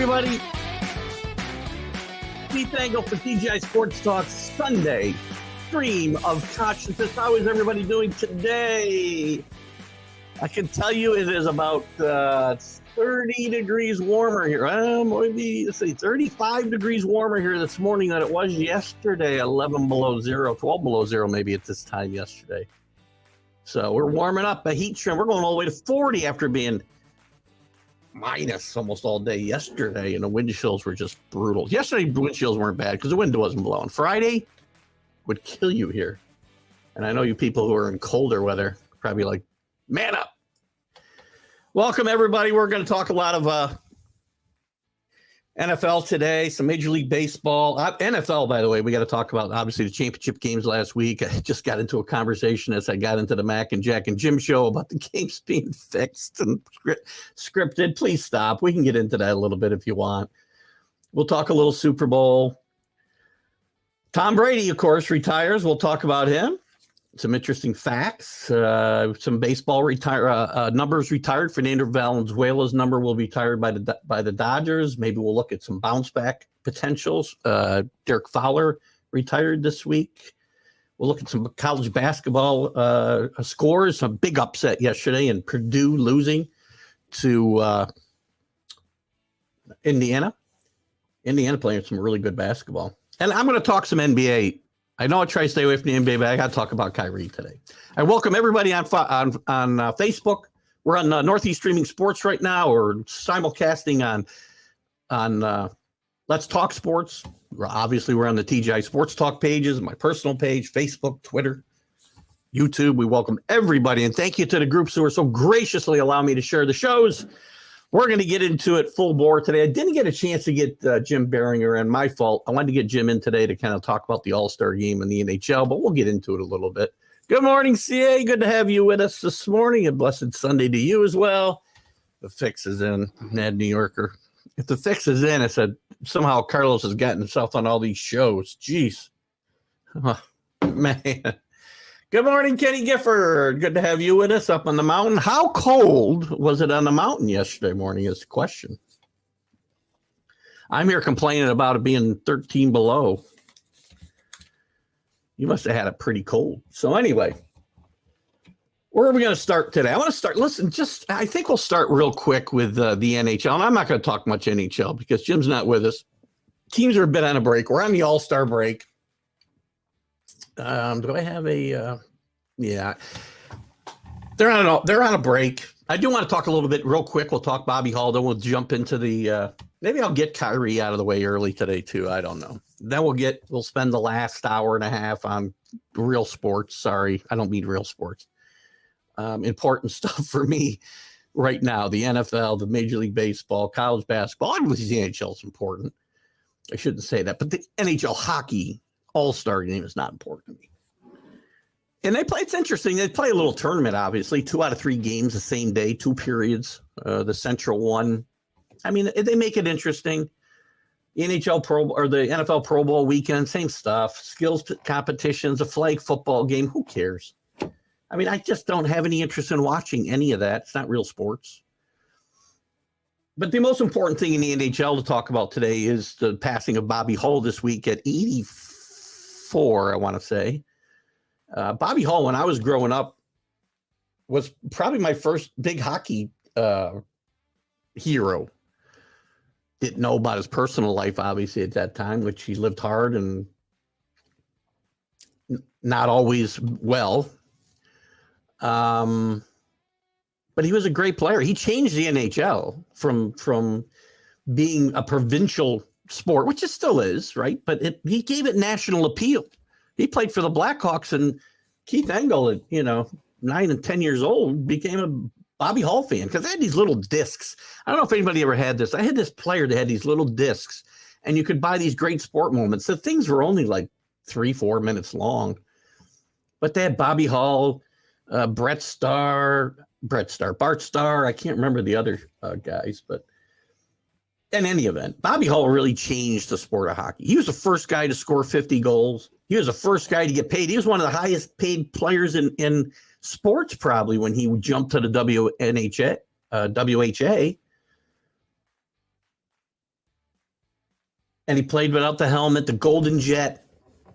everybody. Keith Angle for TGI Sports Talk Sunday stream of consciousness. How is everybody doing today? I can tell you it is about 30 degrees warmer here. Maybe, let's see, 35 degrees warmer here this morning than it was yesterday. 11 below zero, 12 below zero maybe at this time yesterday. So we're warming up a heat trend. We're going all the way to 40 after being minus almost all day yesterday, and the wind chills were just brutal. Yesterday, wind chills weren't bad because the wind wasn't blowing. Friday would kill you here. And I know you people who are in colder weather probably like, man up. Welcome, everybody. We're going to talk a lot of NFL today, some Major League Baseball. NFL, by the way, we got to talk about, obviously, the championship games last week. I just got into a conversation as I got into the Mac and Jack and Jim show about the games being fixed and scripted. Please stop. We can get into that a little bit if you want. We'll talk a little Super Bowl. Tom Brady, of course, retires. We'll talk about him. Some interesting facts. Some baseball numbers retired. Fernando Valenzuela's number will be retired by the Dodgers. Maybe we'll look at some bounce back potentials. Derek Fowler retired this week. We'll look at some college basketball scores. A big upset yesterday in Purdue losing to Indiana. Indiana playing some really good basketball. And I'm going to talk some NBA. I know I try to stay away from the NBA, but I got to talk about Kyrie today. I welcome everybody on Facebook. We're on Northeast Streaming Sports right now, or simulcasting on Let's Talk Sports. Obviously, we're on the TGI Sports Talk pages, my personal page, Facebook, Twitter, YouTube. We welcome everybody, and thank you to the groups who are so graciously allow me to share the shows. We're going to get into it full bore today. I didn't get a chance to get Jim Behringer, and my fault. I wanted to get Jim in today to kind of talk about the All-Star game and the NHL, but we'll get into it a little bit. Good morning, CA. Good to have you with us this morning. A blessed Sunday to you as well. The fix is in, Ned New Yorker. If the fix is in, I said somehow Carlos has gotten himself on all these shows. Jeez. Oh, man. Good morning, Kenny Gifford. Good to have you with us up on the mountain. How cold was it on the mountain yesterday morning is the question. I'm here complaining about it being 13 below. You must have had it pretty cold. So anyway, where are we going to start today? I want to start, I think we'll start real quick with the NHL. And I'm not going to talk much NHL because Jim's not with us. Teams are a bit on a break. We're on the All-Star break. Do I have a yeah, they're on a break. I do want to talk a little bit real quick. We'll talk Bobby Hall, then we'll jump into the maybe I'll get Kyrie out of the way early today too. I don't know. Then we'll spend the last hour and a half on real sports. Sorry, I don't mean real sports. Important stuff for me right now. The NFL, the Major League Baseball, college basketball. Obviously the NHL is important. I shouldn't say that, but the NHL hockey All-Star game is not important to me. And it's interesting. They play a little tournament, obviously, 2 out of 3 games the same day, 2 periods. The Central one. I mean, they make it interesting. The NHL Pro or the NFL Pro Bowl weekend, same stuff. Skills competitions, a flag football game. Who cares? I mean, I just don't have any interest in watching any of that. It's not real sports. But the most important thing in the NHL to talk about today is the passing of Bobby Hull this week at 84, I want to say. Bobby Hull, when I was growing up, was probably my first big hockey hero. Didn't know about his personal life, obviously, at that time, which he lived hard and not always well. But he was a great player. He changed the NHL from being a provincial sport, which it still is, right? But he gave it national appeal. He played for the Blackhawks, and Keith Engel at 9 and 10 years old became a Bobby Hull fan because they had these little discs. I don't know if anybody ever had this. I had this player that had these little discs, and you could buy these great sport moments. The things were only like 3-4 minutes long, but they had Bobby Hull, Bart Starr. I can't remember the other guys, but in any event, Bobby Hull really changed the sport of hockey. He was the first guy to score 50 goals. He was the first guy to get paid. He was one of the highest paid players in sports probably when he jumped to the WHA. and he played without the helmet, the Golden Jet.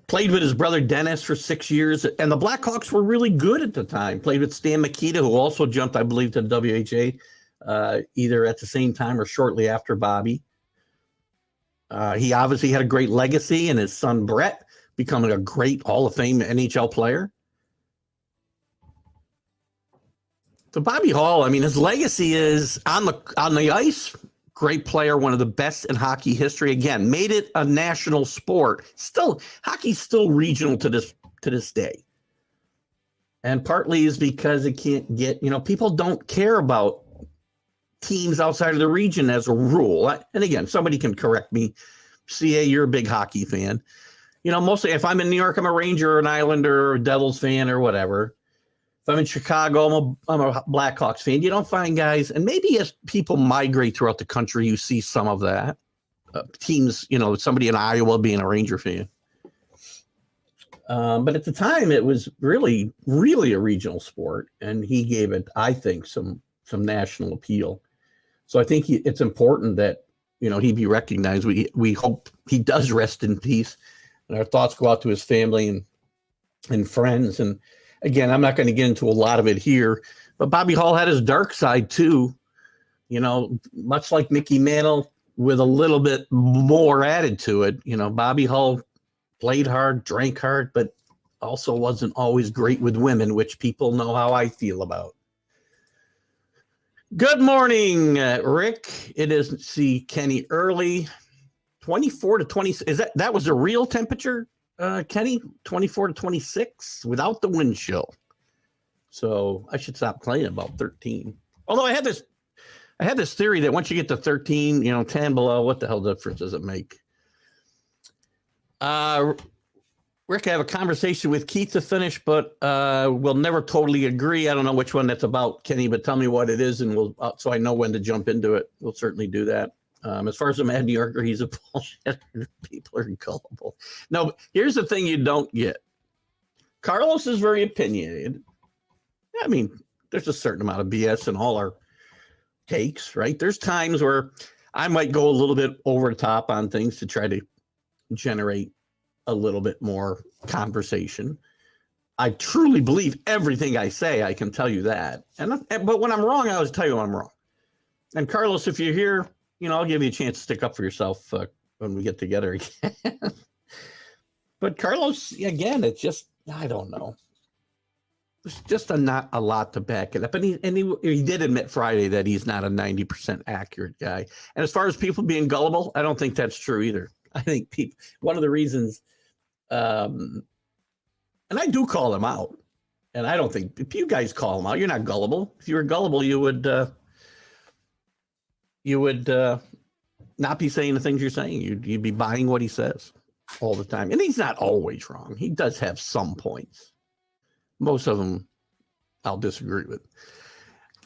Played with his brother Dennis for 6 years, and the Blackhawks were really good at the time. Played with Stan Mikita, who also jumped, I believe, to the WHA, either at the same time or shortly after Bobby. He obviously had a great legacy, and his son Brett becoming a great Hall of Fame NHL player. So Bobby Hall, I mean, his legacy is on the ice. Great player, one of the best in hockey history. Again, made it a national sport. Still, hockey's still regional to this day. And partly is because it can't get, people don't care about teams outside of the region as a rule. And again, somebody can correct me. CA, you're a big hockey fan. Mostly if I'm in New York, I'm a Ranger or an Islander or a Devils fan or whatever. If I'm in Chicago, I'm a Blackhawks fan. You don't find guys, and maybe as people migrate throughout the country, you see some of that. Teams, somebody in Iowa being a Ranger fan. But at the time, it was really, really a regional sport, and he gave it, I think, some national appeal. So I think it's important that he be recognized. We hope he does rest in peace, and our thoughts go out to his family and friends. And again, I'm not going to get into a lot of it here, but Bobby Hall had his dark side too, much like Mickey Mantle with a little bit more added to it. Bobby Hall played hard, drank hard, but also wasn't always great with women, which people know how I feel about. Good morning, Rick. It is Kenny early, 24 to 20. That was a real temperature? Kenny, 24 to 26 without the wind chill. So I should stop playing about 13. Although I had this theory that once you get to 13, 10 below, what the hell difference does it make? Rick, I have a conversation with Keith to finish, but we'll never totally agree. I don't know which one that's about, Kenny, but tell me what it is, and so I know when to jump into it. We'll certainly do that. As far as a Mad New Yorker, he's a bullshitter. People are gullible. No, here's the thing you don't get. Carlos is very opinionated. I mean, there's a certain amount of BS in all our takes, right? There's times where I might go a little bit over the top on things to try to generate a little bit more conversation. I truly believe everything I say. I can tell you that. But when I'm wrong, I always tell you I'm wrong. And Carlos, if you're here, I'll give you a chance to stick up for yourself when we get together again. But Carlos, again, it's just, I don't know. There's just not a lot to back it up. And he did admit Friday that he's not a 90% accurate guy. And as far as people being gullible, I don't think that's true either. I think one of the reasons, and I do call him out, and I don't think, if you guys call him out, you're not gullible. If you were gullible, you would not be saying the things you're saying. You'd be buying what he says all the time. And he's not always wrong. He does have some points. Most of them I'll disagree with.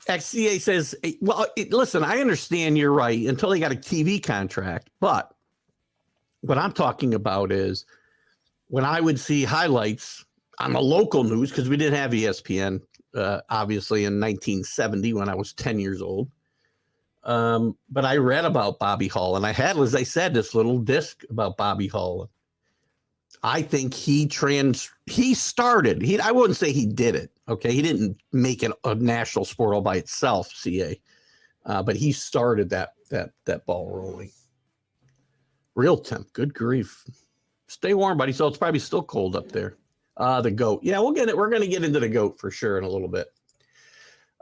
XCA says, well, listen, I understand you're right until he got a TV contract. But what I'm talking about is when I would see highlights on the local news, because we didn't have ESPN, obviously, in 1970 when I was 10 years old. But I read about Bobby Hall, and I had, as I said, this little disc about Bobby Hall. I think he started. I wouldn't say he did it. Okay, he didn't make it a national sport all by itself, CA, but he started that ball rolling. Real temp, good grief. Stay warm, buddy. So it's probably still cold up there. The goat. Yeah, we'll get it. We're going to get into the goat for sure in a little bit.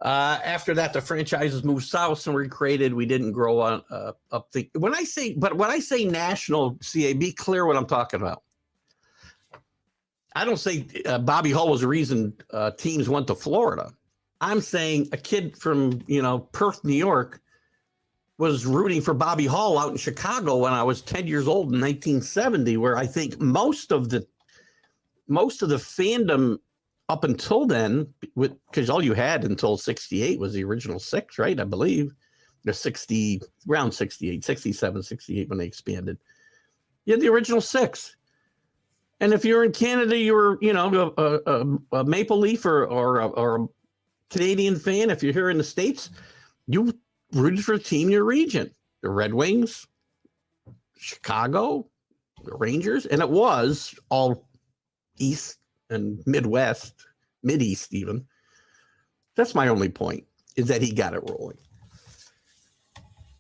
After that, the franchises moved south and were created. We didn't grow on up the. When I say national, CA, be clear what I'm talking about. I don't say Bobby Hall was the reason teams went to Florida. I'm saying a kid from Perth, New York, was rooting for Bobby Hall out in Chicago when I was 10 years old in 1970, where I think most of the fandom up until then, because all you had until 68 was the original six, right? I believe around 68, 67, 68 when they expanded. You had the original six. And if you're in Canada, you were, a Maple Leaf or a Canadian fan. If you're here in the States, you rooted for a team in your region. The Red Wings, Chicago, the Rangers, and it was all East and Midwest, Mideast even. That's my only point, is that he got it rolling.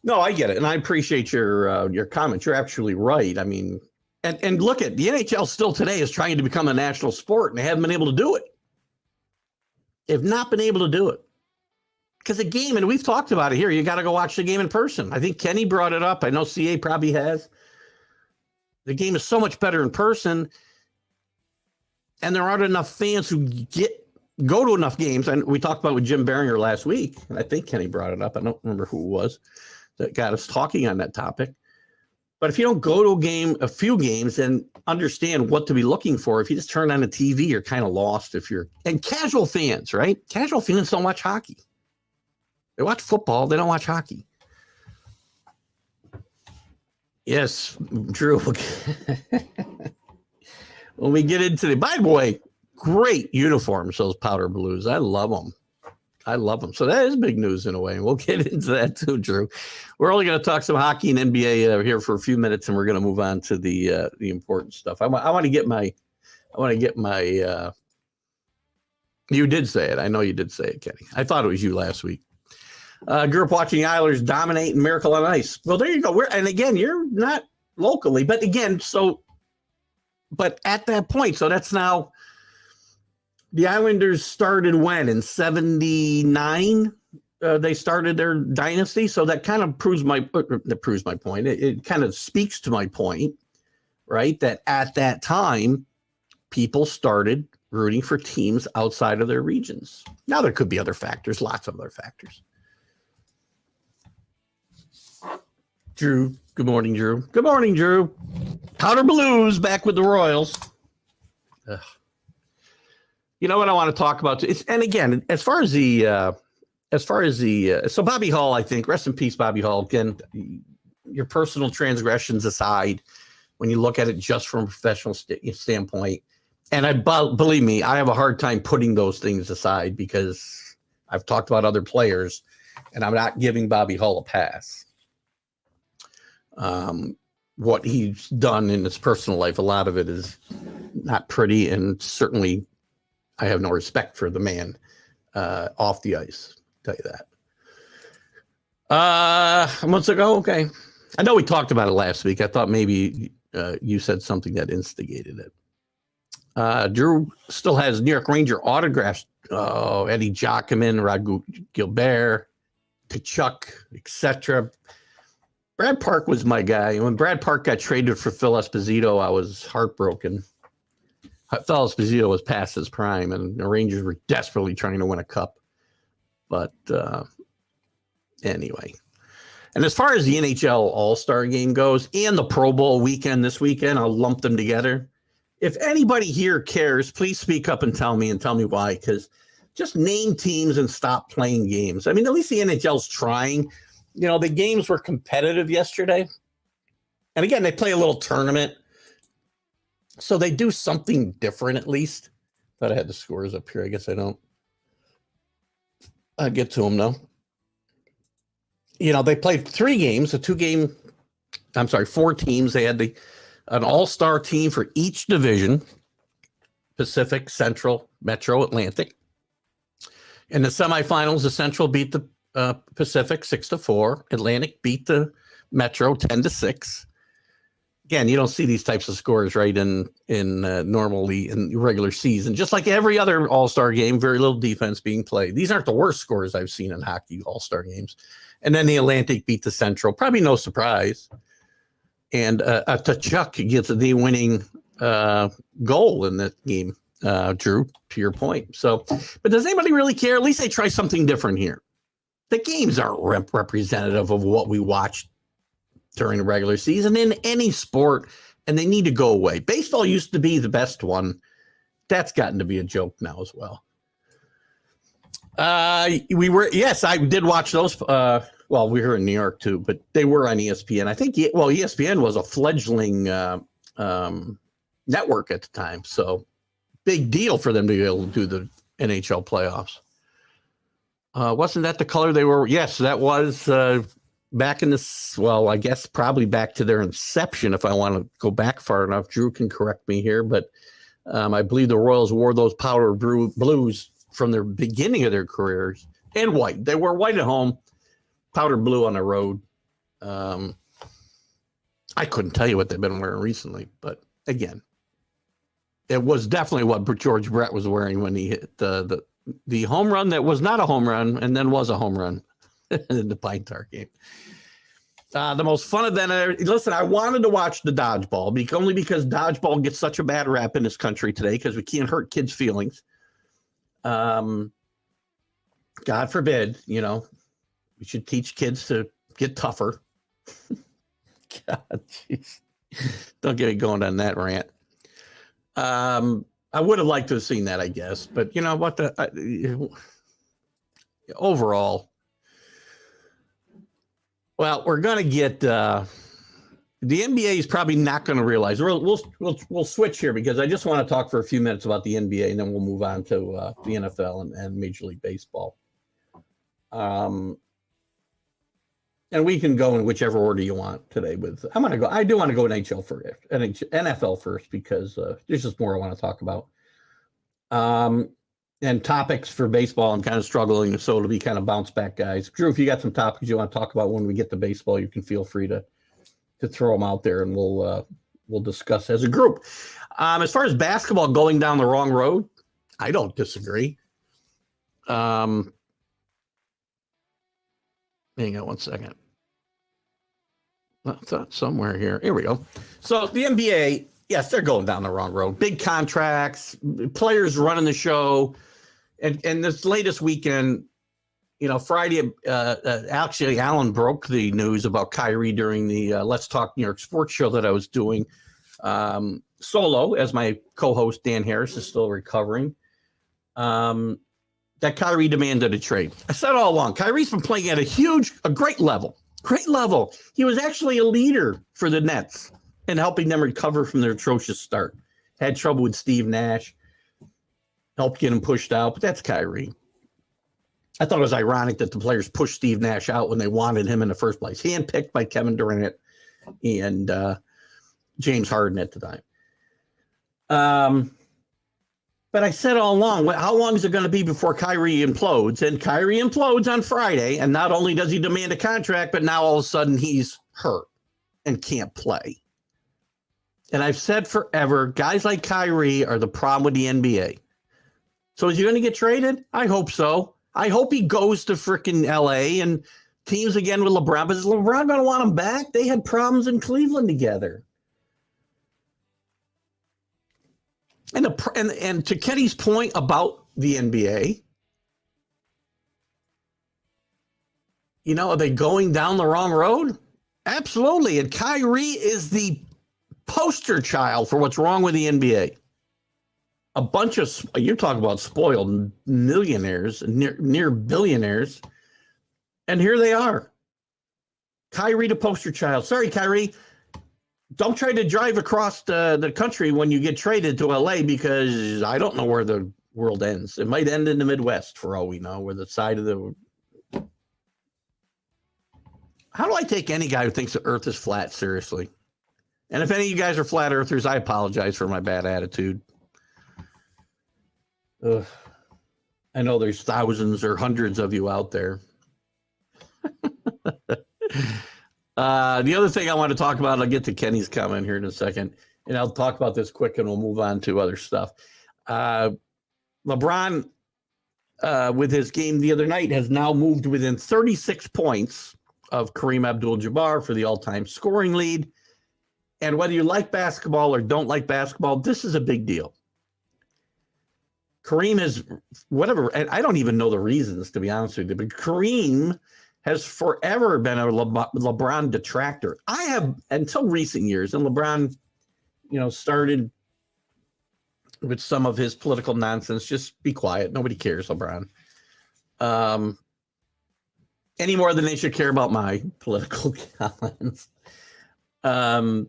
No, I get it, and I appreciate your comments. You're absolutely right. I mean, and look at the NHL still today is trying to become a national sport, and they haven't been able to do it. They've not been able to do it. Because the game, and we've talked about it here, you got to go watch the game in person. I think Kenny brought it up. I know CA probably has. The game is so much better in person, and there aren't enough fans who go to enough games. And we talked about with Jim Beringer last week, and I think Kenny brought it up. I don't remember who it was that got us talking on that topic. But if you don't go to a few games, and understand what to be looking for, if you just turn on the TV, you're kind of lost. And casual fans, right? Casual fans don't watch hockey. They watch football. They don't watch hockey. Yes, Drew. When we get into by the way, great uniforms, those powder blues. I love them. So that is big news in a way. And we'll get into that too, Drew. We're only going to talk some hockey and NBA here for a few minutes, and we're going to move on to the important stuff. I want to get my. You did say it. I know you did say it, Kenny. I thought it was you last week. Grew up watching the Islanders dominate in Miracle on Ice. Well, there you go. And again, you're not locally, but again, but at that point, so that's now the Islanders started when in 79. They started their dynasty, so that kind of proves my point. It kind of speaks to my point, right? That at that time, people started rooting for teams outside of their regions. Now there could be other factors, lots of other factors. Drew, good morning, Drew. Good morning, Drew. Powder Blues back with the Royals. Ugh. You know what I want to talk about? And again, as far as the so Bobby Hull, I think, rest in peace, Bobby Hull. Again, your personal transgressions aside, when you look at it just from a professional standpoint, and believe me, I have a hard time putting those things aside because I've talked about other players, and I'm not giving Bobby Hull a pass. What he's done in his personal life, a lot of it is not pretty, and certainly I have no respect for the man off the ice. I'll tell you that. Months ago, okay. I know we talked about it last week. I thought maybe you said something that instigated it. Drew still has New York Ranger autographs. Oh, Eddie Giacomin, Radu Gilbert, Tkachuk, etc. Brad Park was my guy. When Brad Park got traded for Phil Esposito, I was heartbroken. Phil Esposito was past his prime, and the Rangers were desperately trying to win a cup. But anyway. And as far as the NHL All-Star Game goes and the Pro Bowl weekend this weekend, I'll lump them together. If anybody here cares, please speak up and tell me why, because just name teams and stop playing games. I mean, at least the NHL's trying. You know, the games were competitive yesterday. And again, they play a little tournament. So they do something different at least. Thought I had the scores up here. I guess I don't. I'll get to them though. You know, they played 4 teams. They had an all-star team for each division: Pacific, Central, Metro, Atlantic. In the semifinals, the Central beat the Pacific 6-4. Atlantic beat the Metro 10-6. Again, you don't see these types of scores right in normally in regular season. Just like every other All-Star game, very little defense being played. These aren't the worst scores I've seen in hockey All-Star games. And then the Atlantic beat the Central, probably no surprise. And Tkachuk gets the winning goal in that game, Drew, to your point. So, but does anybody really care? At least they try something different here. The games aren't representative of what we watched during the regular season in any sport, and they need to go away. Baseball used to be the best one. That's gotten to be a joke now as well. Yes, I did watch those. Well, we were in New York too, but they were on ESPN. I think, ESPN was a fledgling network at the time. So big deal for them to be able to do the NHL playoffs. Wasn't that the color they were? Yes, that was back in this, well, I guess probably back to their inception, if I want to go back far enough. Drew can correct me here, but I believe the Royals wore those powder blues from the beginning of their careers, and white. They were white at home, powder blue on the road. I couldn't tell you what they've been wearing recently, but again, it was definitely what George Brett was wearing when he hit the home run that was not a home run and then was a home run in the Pine Tar game. The most fun event. Listen, I wanted to watch the dodgeball only because dodgeball gets such a bad rap in this country today because we can't hurt kids' feelings. God forbid, we should teach kids to get tougher. God, jeez. Don't get me going on that rant. I would have liked to have seen that, I guess, but you know what? Overall, well, we're gonna get the NBA is probably not going to realize. We'll switch here because I just want to talk for a few minutes about the NBA, and then we'll move on to the NFL and Major League Baseball. And we can go in whichever order you want today. I do want to go NHL first, NFL first, because there's just more I want to talk about. And topics for baseball, I'm kind of struggling, so to be kind of bounce back, guys. Drew, if you got some topics you want to talk about when we get to baseball, you can feel free to throw them out there, and we'll discuss as a group. As far as basketball going down the wrong road, I don't disagree. Hang on one second. I thought somewhere here. Here we go. So the NBA, yes, they're going down the wrong road. Big contracts, players running the show. And this latest weekend, Friday, actually, Alan broke the news about Kyrie during the Let's Talk New York Sports show that I was doing solo, as my co-host Dan Harris is still recovering. That Kyrie demanded a trade. I said all along, Kyrie's been playing at a great level. Great level. He was actually a leader for the Nets in helping them recover from their atrocious start. Had trouble with Steve Nash. Helped get him pushed out, but that's Kyrie. I thought it was ironic that the players pushed Steve Nash out when they wanted him in the first place. Handpicked by Kevin Durant and James Harden at the time. But I said all along, how long is it going to be before Kyrie implodes? And Kyrie implodes on Friday, and not only does he demand a contract, but now all of a sudden he's hurt and can't play. And I've said forever, guys like Kyrie are the problem with the NBA. So is he going to get traded? I hope so. I hope he goes to freaking LA and teams again with LeBron. But is LeBron going to want him back? They had problems in Cleveland together. And to Kenny's point about the NBA, are they going down the wrong road? Absolutely. And Kyrie is the poster child for what's wrong with the NBA. A bunch of, you're talking about spoiled millionaires, near billionaires. And here they are. Kyrie, the poster child. Sorry, Kyrie. Don't try to drive across the country when you get traded to LA, because I don't know where the world ends. It might end in the Midwest for all we know, where the side of the... How do I take any guy who thinks the earth is flat seriously? And if any of you guys are flat earthers, I apologize for my bad attitude. I know there's thousands or hundreds of you out there. The other thing I want to talk about, I'll get to Kenny's comment here in a second, and I'll talk about this quick and we'll move on to other stuff. LeBron, with his game the other night, has now moved within 36 points of Kareem Abdul-Jabbar for the all-time scoring lead. And whether you like basketball or don't like basketball, this is a big deal. Kareem is whatever, and I don't even know the reasons, to be honest with you, but Kareem has forever been a LeBron detractor. I have until recent years, and LeBron, started with some of his political nonsense. Just be quiet. Nobody cares, LeBron. Any more than they should care about my political comments. But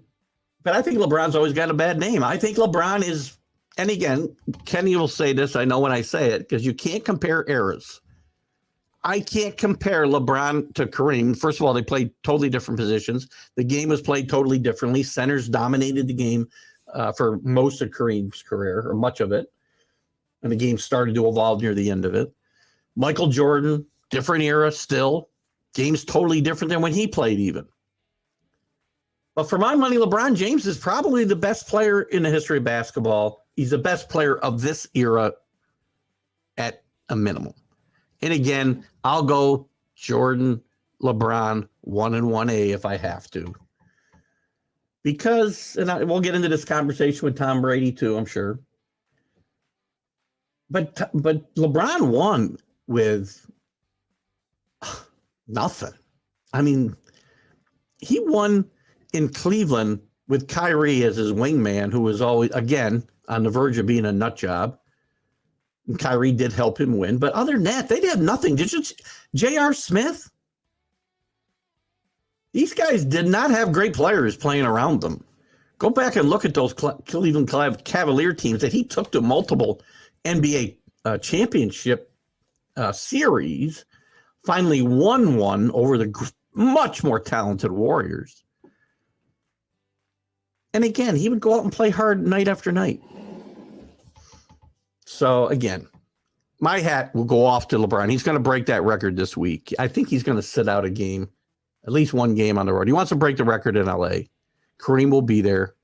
I think LeBron's always got a bad name. I think LeBron is, and again, Kenny will say this, I know when I say it, because you can't compare eras. I can't compare LeBron to Kareem. First of all, they played totally different positions. The game was played totally differently. Centers dominated the game for most of Kareem's career, or much of it. And the game started to evolve near the end of it. Michael Jordan, different era still. Game's totally different than when he played even. But for my money, LeBron James is probably the best player in the history of basketball. He's the best player of this era at a minimum. And again, I'll go Jordan, LeBron, 1 and 1A if I have to. Because, and we'll get into this conversation with Tom Brady too, I'm sure. But LeBron won with nothing. I mean, he won in Cleveland with Kyrie as his wingman, who was always, again, on the verge of being a nut job. And Kyrie did help him win. But other than that, they had nothing. Did you, J.R. Smith? These guys did not have great players playing around them. Go back and look at those Cleveland Cavalier teams that he took to multiple NBA championship series, finally won one over the much more talented Warriors. And again, he would go out and play hard night after night. So again, my hat will go off to LeBron. He's going to break that record this week. I think he's going to sit out a game, at least one game on the road. He wants to break the record in LA. Kareem will be there,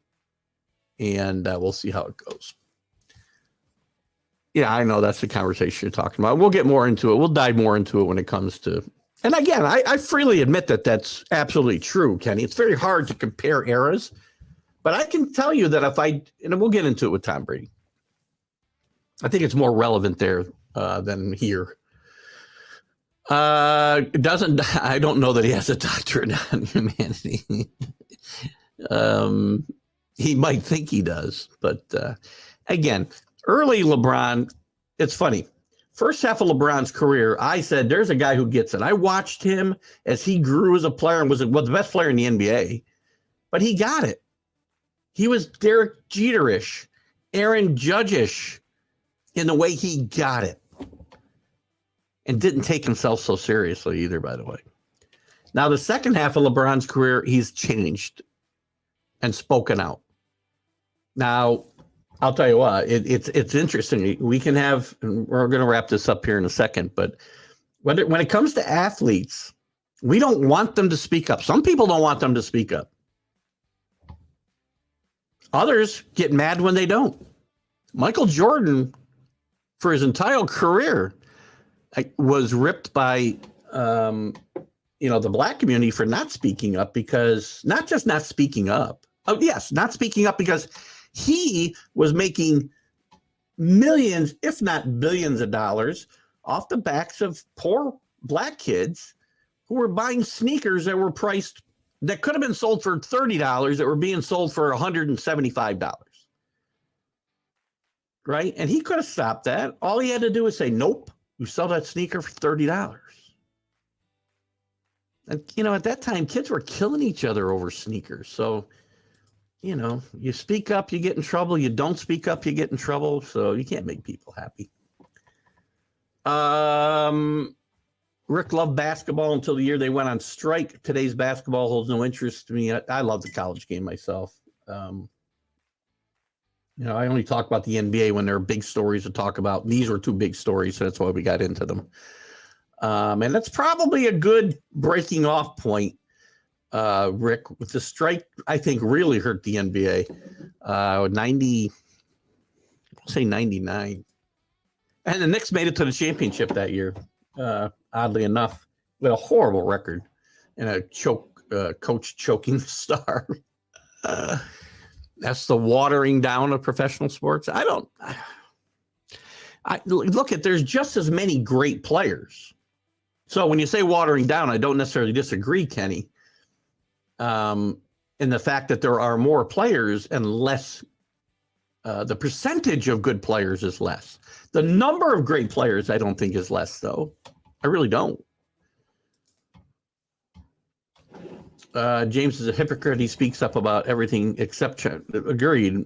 and we'll see how it goes. Yeah, I know that's the conversation you're talking about. We'll get more into it. We'll dive more into it when it comes to. And again, I freely admit that that's absolutely true, Kenny. It's very hard to compare eras, but I can tell you that and we'll get into it with Tom Brady. I think it's more relevant there than here. I don't know that he has a doctorate on humanity. He might think he does, but again, early LeBron, it's funny. First half of LeBron's career, I said, there's a guy who gets it. I watched him as he grew as a player and was the best player in the NBA, but he got it. He was Derek Jeter-ish, Aaron Judge-ish in the way he got it, and didn't take himself so seriously either, by the way. Now, the second half of LeBron's career, he's changed and spoken out. Now, I'll tell you what, it's interesting. We can have, and we're going to wrap this up here in a second, but when it comes to athletes, we don't want them to speak up. Some people don't want them to speak up. Others get mad when they don't. Michael Jordan, for his entire career, was ripped by the black community for not speaking up, because not just not speaking up. Oh, yes, not speaking up because he was making millions, if not billions of dollars off the backs of poor black kids who were buying sneakers that were priced, that could have been sold for $30, that were being sold for $175. Right? And he could have stopped that. All he had to do was say, nope, you sell that sneaker for $30. And, at that time, kids were killing each other over sneakers. So, you speak up, you get in trouble. You don't speak up, you get in trouble. So you can't make people happy. Rick loved basketball until the year they went on strike. Today's basketball holds no interest to me. I love the college game myself. I only talk about the NBA when there are big stories to talk about. These were two big stories, so that's why we got into them. And that's probably a good breaking off point, Rick, with the strike. I think really hurt the NBA. 99. And the Knicks made it to the championship that year, oddly enough, with a horrible record and a coach choking the star. That's the watering down of professional sports. There's just as many great players. So when you say watering down, I don't necessarily disagree, Kenny, in the fact that there are more players and less, the percentage of good players is less. The number of great players, I don't think, is less, though. I really don't. James is a hypocrite. He speaks up about everything except agreed.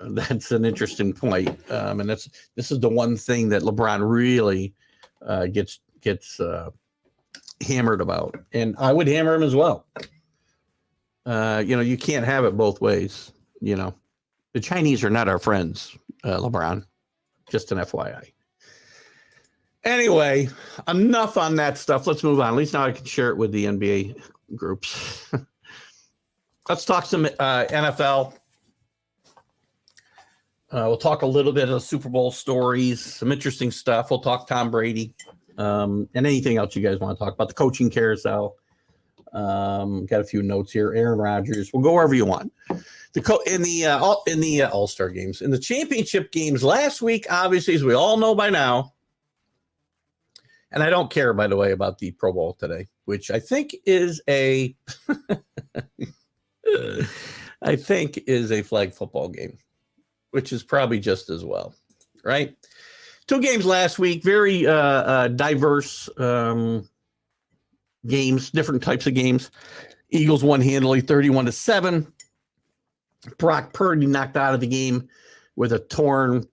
That's an interesting point. And this is the one thing that LeBron really gets gets hammered about, and I would hammer him as well. You can't have it both ways. The Chinese are not our friends, LeBron. Just an FYI. Anyway, enough on that stuff. Let's move on. At least now I can share it with the NBA groups. Let's talk some NFL. We'll talk a little bit of Super Bowl stories, some interesting stuff. We'll talk Tom Brady, and anything else you guys want to talk about. The coaching carousel. Got a few notes here. Aaron Rodgers. We'll go wherever you want. In the All-Star games, in the championship games last week, obviously, as we all know by now. And I don't care, by the way, about the Pro Bowl today, which I think is a flag football game, which is probably just as well, right? 2 games last week, very diverse games, different types of games. Eagles won handily, 31-7. Brock Purdy knocked out of the game with a torn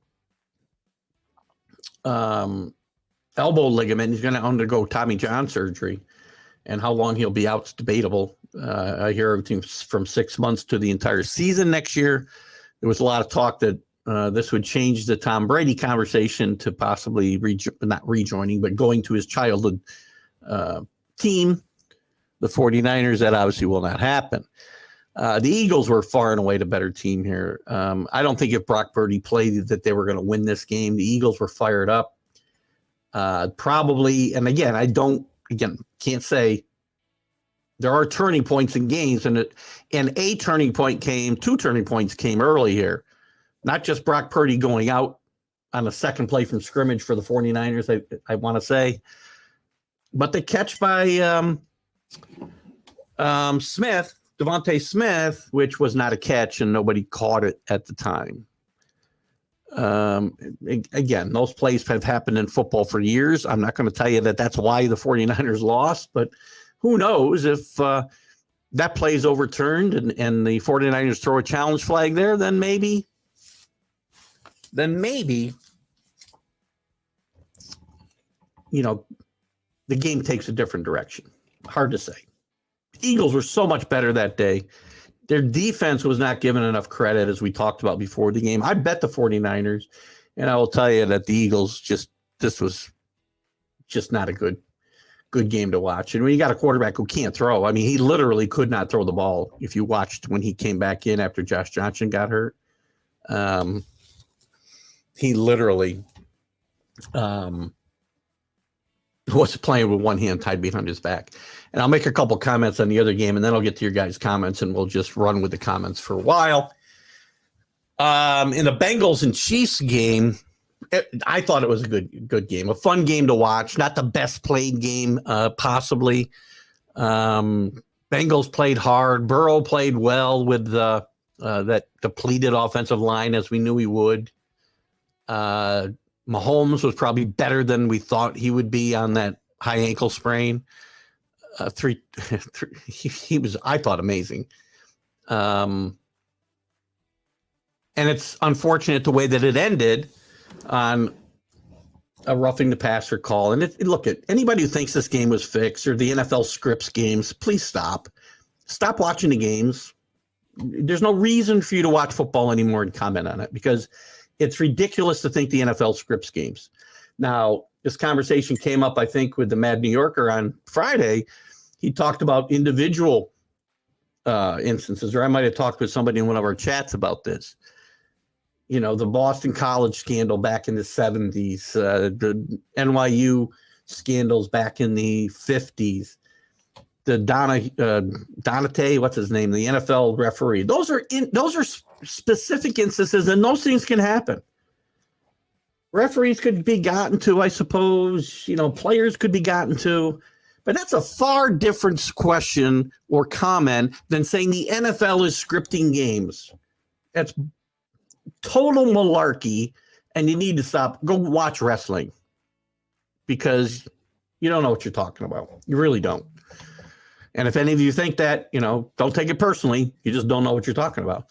elbow ligament. He's going to undergo Tommy John surgery, and how long he'll be out is debatable. I hear everything from 6 months to the entire season next year. There was a lot of talk that this would change the Tom Brady conversation to possibly not rejoining, but going to his childhood team, the 49ers. That obviously will not happen. The Eagles were far and away the better team here. I don't think if Brock Purdy played that they were going to win this game. The Eagles were fired up. Probably, and again, can't say. There are turning points in games, and two turning points came early here. Not just Brock Purdy going out on a second play from scrimmage for the 49ers, I want to say, but the catch by Smith, Devontae Smith, which was not a catch, and nobody caught it at the time. Again, those plays have happened in football for years. I'm not going to tell you that that's why the 49ers lost, but who knows if that play is overturned and the 49ers throw a challenge flag there, then maybe the game takes a different direction. Hard to say. The Eagles were so much better that day. Their defense was not given enough credit, as we talked about before the game. I bet the 49ers, and I will tell you that the Eagles this was just not a good game to watch. And when you got a quarterback who can't throw, I mean, he literally could not throw the ball. If you watched when he came back in after Josh Johnson got hurt, he literally was playing with one hand tied behind his back. And I'll make a couple comments on the other game, and then I'll get to your guys' comments, and we'll just run with the comments for a while. In the Bengals and Chiefs game, I thought it was a good game, a fun game to watch. Not the best played game, possibly. Bengals played hard. Burrow played well with that depleted offensive line, as we knew he would. Mahomes was probably better than we thought he would be on that high ankle sprain. He was, I thought, amazing. And it's unfortunate the way that it ended on a roughing the passer call. And look, at anybody who thinks this game was fixed or the NFL scripts games, please stop watching the games. There's no reason for you to watch football anymore and comment on it, because it's ridiculous to think the NFL scripts games. Now, this conversation came up, I think, with the Mad New Yorker on Friday. He talked about individual instances, or I might have talked with somebody in one of our chats about this. The Boston College scandal back in the 70s, the NYU scandals back in the 50s, the Donate, what's his name, the NFL referee. Those are specific instances, and those things can happen. Referees could be gotten to, I suppose. Players could be gotten to. But that's a far different question or comment than saying the NFL is scripting games. That's total malarkey, and you need to stop. Go watch wrestling, because you don't know what you're talking about. You really don't. And if any of you think that, don't take it personally. You just don't know what you're talking about.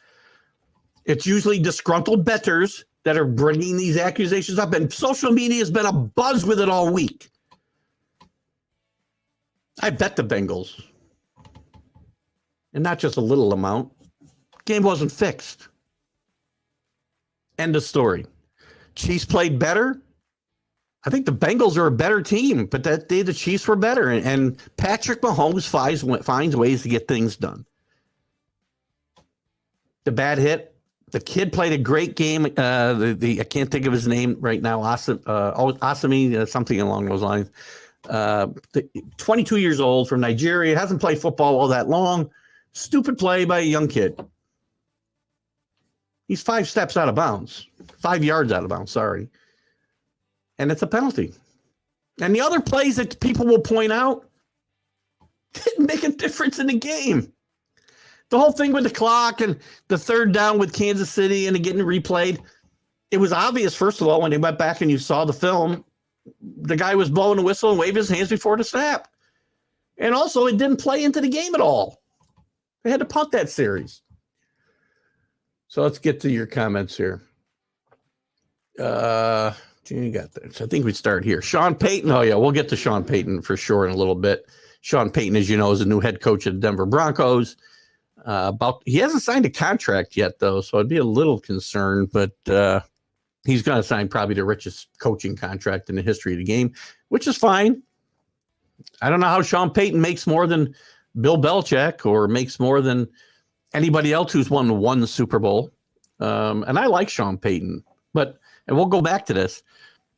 It's usually disgruntled bettors that are bringing these accusations up, and social media has been a buzz with it all week. I bet the Bengals. And not just a little amount. Game wasn't fixed. End of story. Chiefs played better. I think the Bengals are a better team, but that day the Chiefs were better. And Patrick Mahomes finds ways to get things done. The bad hit. The kid played a great game. I can't think of his name right now. Asami, something along those lines. 22 years old from Nigeria. Hasn't played football all that long. Stupid play by a young kid. He's 5 steps out of bounds. 5 yards out of bounds, sorry. And it's a penalty. And the other plays that people will point out didn't make a difference in the game. The whole thing with the clock and the third down with Kansas City and it getting replayed, it was obvious, first of all, when they went back and you saw the film, the guy was blowing a whistle and waving his hands before the snap. And also, it didn't play into the game at all. They had to punt that series. So let's get to your comments here. You got this. I think we start here. Sean Payton. Oh, yeah, we'll get to Sean Payton for sure in a little bit. Sean Payton, as you know, is the new head coach of the Denver Broncos. He hasn't signed a contract yet, though, so I'd be a little concerned, but he's going to sign probably the richest coaching contract in the history of the game, which is fine. I don't know how Sean Payton makes more than Bill Belichick or makes more than anybody else who's won one Super Bowl. And I like Sean Payton, and we'll go back to this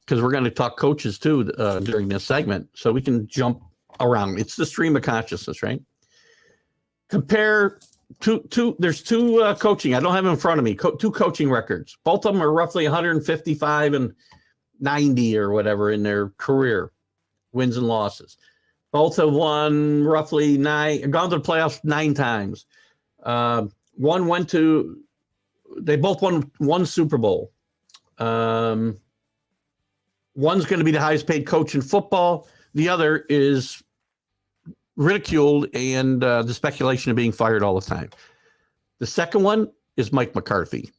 because we're going to talk coaches too during this segment, so we can jump around. It's the stream of consciousness, right? Compare there's two coaching. I don't have them in front of me. Two coaching records. Both of them are roughly 155 and 90 or whatever in their career, wins and losses. Both have won roughly gone to the playoffs 9 times. They both won one Super Bowl. One's going to be the highest paid coach in football. The other is ridiculed and the speculation of being fired all the time. The second one is Mike McCarthy.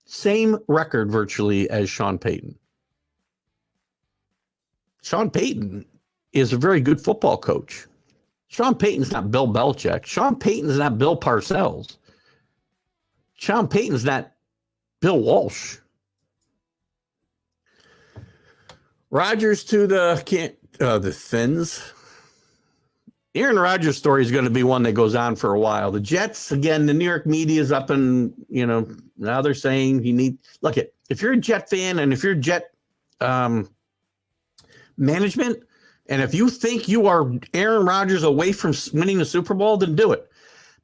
Same record virtually as Sean Payton. Sean Payton is a very good football coach. Sean Payton's not Bill Belichick. Sean Payton's not Bill Parcells. Sean Payton's not Bill Walsh. Rodgers to the Fins. Aaron Rodgers' story is going to be one that goes on for a while. The Jets, again, the New York media is up and, now they're saying if you're a Jet fan and if you're Jet management, and if you think you are Aaron Rodgers away from winning the Super Bowl, then do it.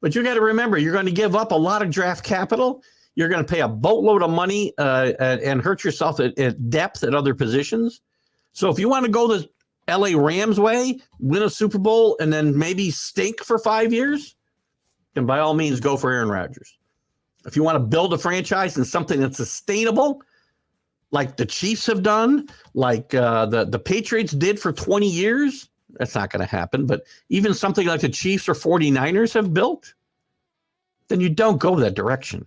But you got to remember, you're going to give up a lot of draft capital. You're going to pay a boatload of money and hurt yourself at depth at other positions. So if you want to go the LA Rams way, win a Super Bowl, and then maybe stink for 5 years, then by all means go for Aaron Rodgers. If you want to build a franchise and something that's sustainable, like the Chiefs have done, like the Patriots did for 20 years, that's not going to happen. But even something like the Chiefs or 49ers have built, then you don't go that direction.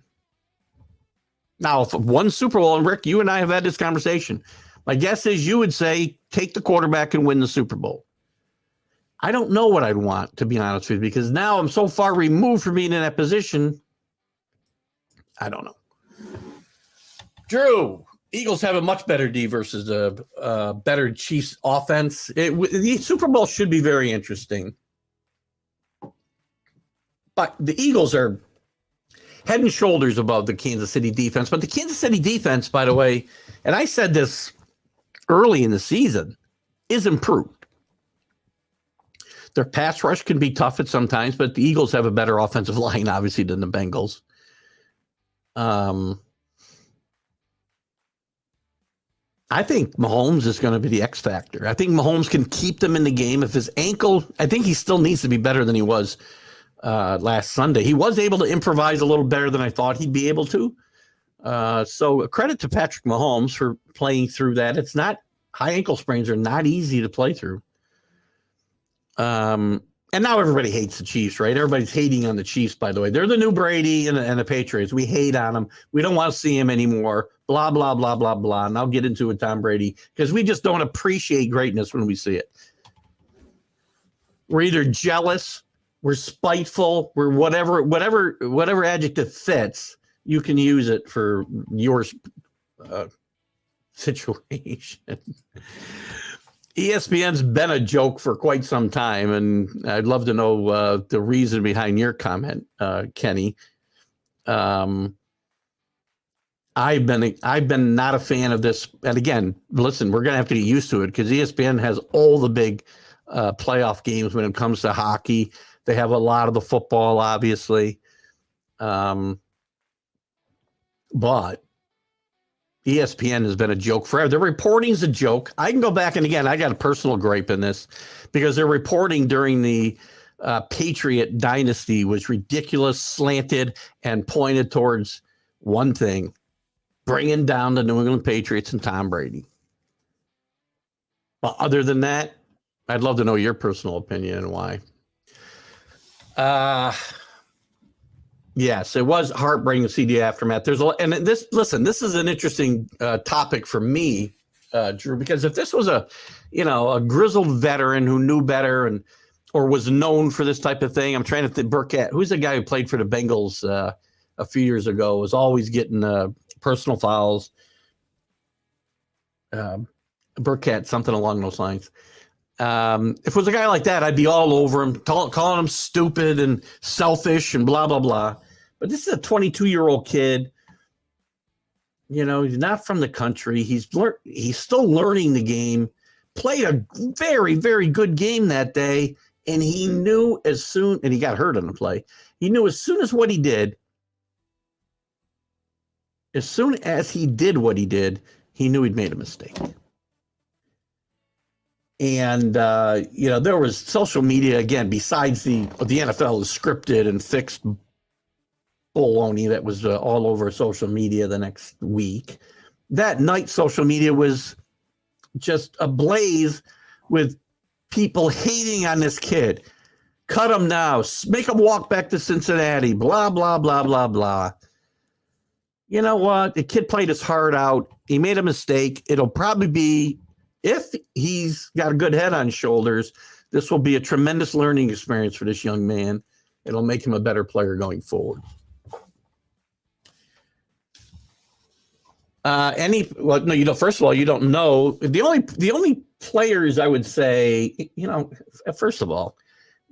Now, if one Super Bowl, and Rick, you and I have had this conversation, my guess is you would say, take the quarterback and win the Super Bowl. I don't know what I'd want, to be honest with you, because now I'm so far removed from being in that position. I don't know. Drew, Eagles have a much better D versus a better Chiefs offense. The Super Bowl should be very interesting. But the Eagles are head and shoulders above the Kansas City defense. But the Kansas City defense, by the way, and I said this early in the season, is improved. Their pass rush can be tough at sometimes, but the Eagles have a better offensive line, obviously, than the Bengals. I think Mahomes is going to be the X factor. I think Mahomes can keep them in the game. If his ankle, I think he still needs to be better than he was last Sunday. He was able to improvise a little better than I thought he'd be able to. So credit to Patrick Mahomes for playing through that. It's not, high ankle sprains are not easy to play through. And now everybody hates the Chiefs, right? Everybody's hating on the Chiefs, by the way. They're the new Brady and the Patriots. We hate on them. We don't want to see him anymore. Blah, blah, blah, blah, blah. And I'll get into it, Tom Brady, because we just don't appreciate greatness when we see it. We're either jealous, we're spiteful, we're whatever adjective fits. You can use it for your situation. ESPN's been a joke for quite some time, and I'd love to know the reason behind your comment, Kenny. I've been not a fan of this. And again, listen, we're going to have to get used to it because ESPN has all the big playoff games when it comes to hockey. They have a lot of the football, obviously. But ESPN has been a joke forever. Their reporting's a joke. I can go back, and again, I got a personal gripe in this because their reporting during the Patriot dynasty was ridiculous, slanted, and pointed towards one thing: bringing down the New England Patriots and Tom Brady. But other than that, I'd love to know your personal opinion and why. Yes, it was heartbreaking to see the aftermath. There's a lot, and this is an interesting topic for me, Drew, because if this was a grizzled veteran who knew better or was known for this type of thing, I'm trying to think. Burkett, who's the guy who played for the Bengals a few years ago, was always getting personal fouls. Burkett, something along those lines. If it was a guy like that, I'd be all over him, calling him stupid and selfish and blah, blah, blah. But this is a 22-year-old kid. He's not from the country. He's still learning the game, played a very, very good game that day. And he knew and he got hurt on the play. He knew as soon as he did what he did, he knew he'd made a mistake. And, there was social media, again, besides the NFL is scripted and fixed baloney that was all over social media the next week. That night, social media was just ablaze with people hating on this kid. Cut him now. Make him walk back to Cincinnati. Blah, blah, blah, blah, blah. You know what? The kid played his heart out. He made a mistake. It'll probably be, if he's got a good head on his shoulders, this will be a tremendous learning experience for this young man. It'll make him a better player going forward. First of all, you don't know. The only players I would say, first of all,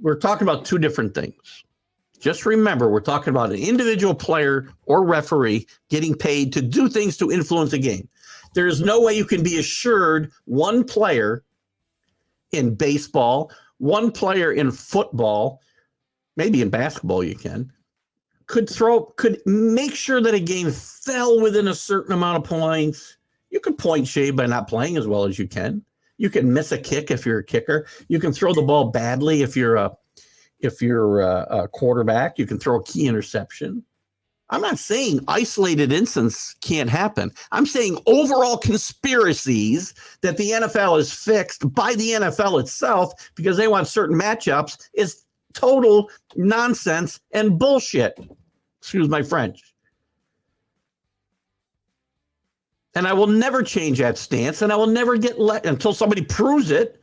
we're talking about two different things. Just remember, we're talking about an individual player or referee getting paid to do things to influence a game. There's no way you can be assured one player in baseball, one player in football, maybe in basketball you could make sure that a game fell within a certain amount of points. You can point shade by not playing as well as you can. You can miss a kick if you're a kicker. You can throw the ball badly if you're a quarterback. You can throw a key interception. I'm not saying isolated incidents can't happen. I'm saying overall conspiracies that the NFL is fixed by the NFL itself because they want certain matchups is total nonsense and bullshit. Excuse my French. And I will never change that stance, and I will never get let until somebody proves it.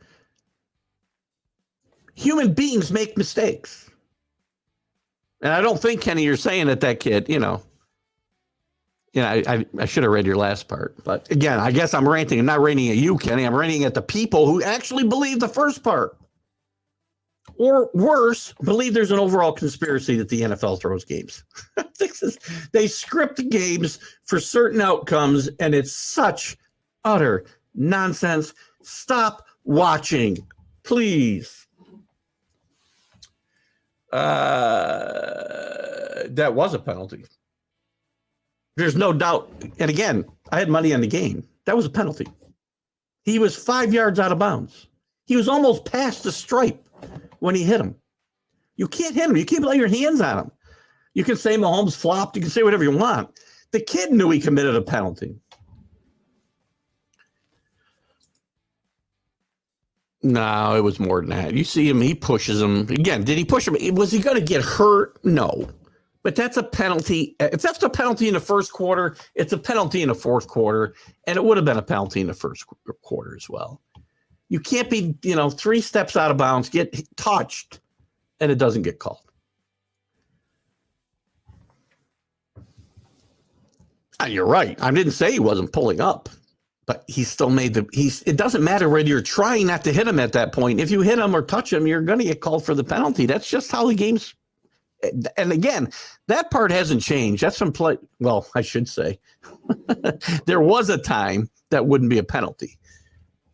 Human beings make mistakes. And I don't think, Kenny, you're saying that kid, I should have read your last part. But again, I guess I'm ranting. I'm not ranting at you, Kenny. I'm ranting at the people who actually believe the first part. Or worse, believe there's an overall conspiracy that the NFL throws games. They script games for certain outcomes, and it's such utter nonsense. Stop watching, please. That was a penalty. There's no doubt. And again, I had money on the game. That was a penalty. He was 5 yards out of bounds. He was almost past the stripe when he hit him. You can't hit him. You can't lay your hands on him. You can say Mahomes flopped. You can say whatever you want. The kid knew he committed a penalty. No, it was more than that. You see him, he pushes him. Again, did he push him? Was he going to get hurt? No. But that's a penalty. If that's a penalty in the first quarter, it's a penalty in the fourth quarter, and it would have been a penalty in the first quarter as well. You can't be, 3 steps out of bounds, get touched, and it doesn't get called. You're right. I didn't say he wasn't pulling up, but he still made it doesn't matter whether you're trying not to hit him at that point. If you hit him or touch him, you're going to get called for the penalty. That's just how the game's. And again, that part hasn't changed. That's from play. Well, I should say there was a time that wouldn't be a penalty.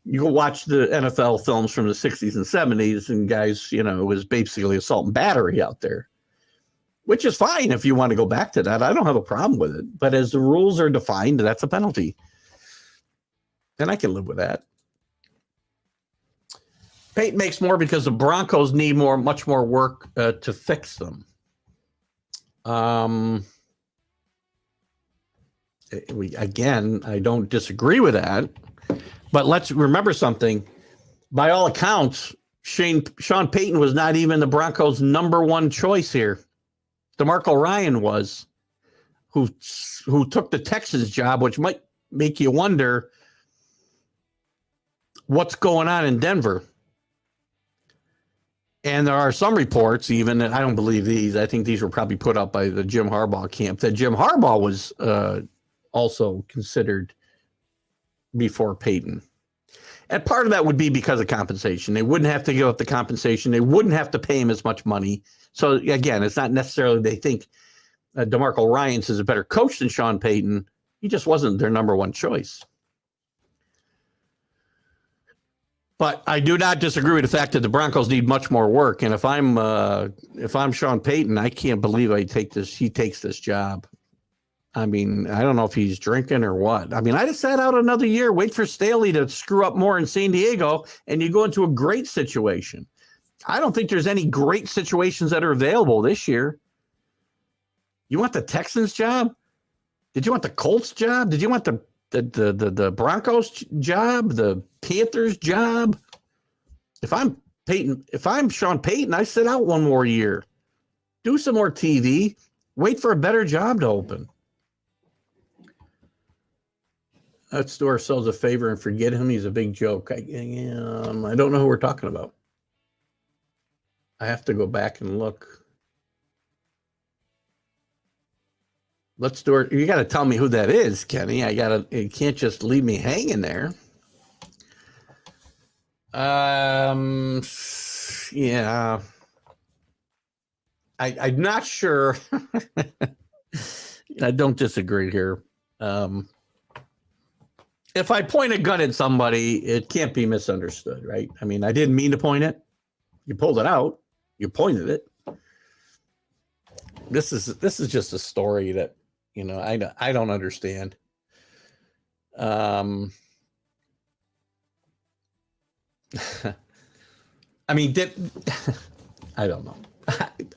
You go watch the NFL films from the 60s and 70s, and guys, it was basically assault and battery out there, which is fine if you want to go back to that. I don't have a problem with it. But as the rules are defined, that's a penalty. And I can live with that. Peyton makes more because the Broncos need much more work to fix them. Again, I don't disagree with that. But let's remember something. By all accounts, Sean Payton was not even the Broncos' number 1 choice here. DeMarco Ryan was, who took the Texans job, which might make you wonder what's going on in Denver. And there are some reports, even, and I don't believe these. I think these were probably put out by the Jim Harbaugh camp, that Jim Harbaugh was also considered before Peyton. And part of that would be because of compensation. They wouldn't have to give up the compensation. They wouldn't have to pay him as much money. So, again, it's not necessarily they think DeMarco Ryans is a better coach than Sean Payton. He just wasn't their number 1 choice. But I do not disagree with the fact that the Broncos need much more work. And if I'm Sean Payton, I can't believe he takes this job. I mean, I don't know if he's drinking or what. I mean, I just sat out another year, wait for Staley to screw up more in San Diego, and you go into a great situation. I don't think there's any great situations that are available this year. You want the Texans job? Did you want the Colts job? Did you want the Broncos job? The Panthers job? If I'm Sean Payton, I sit out 1 more year. Do some more TV. Wait for a better job to open. Let's do ourselves a favor and forget him. He's a big joke. I don't know who we're talking about. I have to go back and look. Let's do it. You got to tell me who that is, Kenny. You can't just leave me hanging there. Yeah. I'm not sure. I don't disagree here. If I point a gun at somebody, it can't be misunderstood, right? I mean, I didn't mean to point it. You pulled it out. You pointed it. This is just a story that, I don't understand. I mean, I don't know.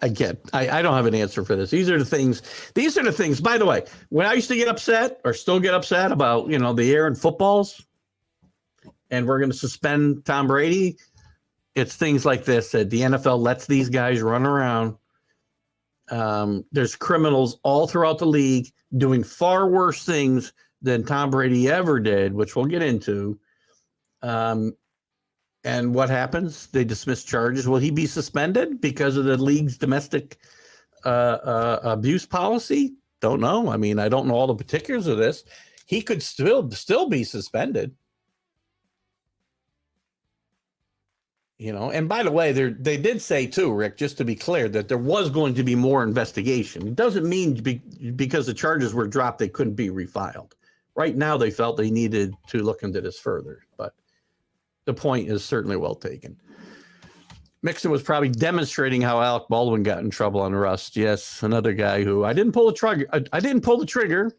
Again, I don't have an answer for this. These are the things, by the way, when I used to get upset or still get upset about, the air and footballs and we're going to suspend Tom Brady, it's things like this that the NFL lets these guys run around. There's criminals all throughout the league doing far worse things than Tom Brady ever did, which we'll get into. And what happens? They dismiss charges. Will he be suspended because of the league's domestic abuse policy? Don't know. I mean, I don't know all the particulars of this. He could still be suspended. And by the way, they did say too, Rick, just to be clear, that there was going to be more investigation. It doesn't mean because the charges were dropped, they couldn't be refiled. Right now, they felt they needed to look into this further, but the point is certainly well taken. Mixon was probably demonstrating how Alec Baldwin got in trouble on Rust. Yes, another guy who I didn't pull the trigger.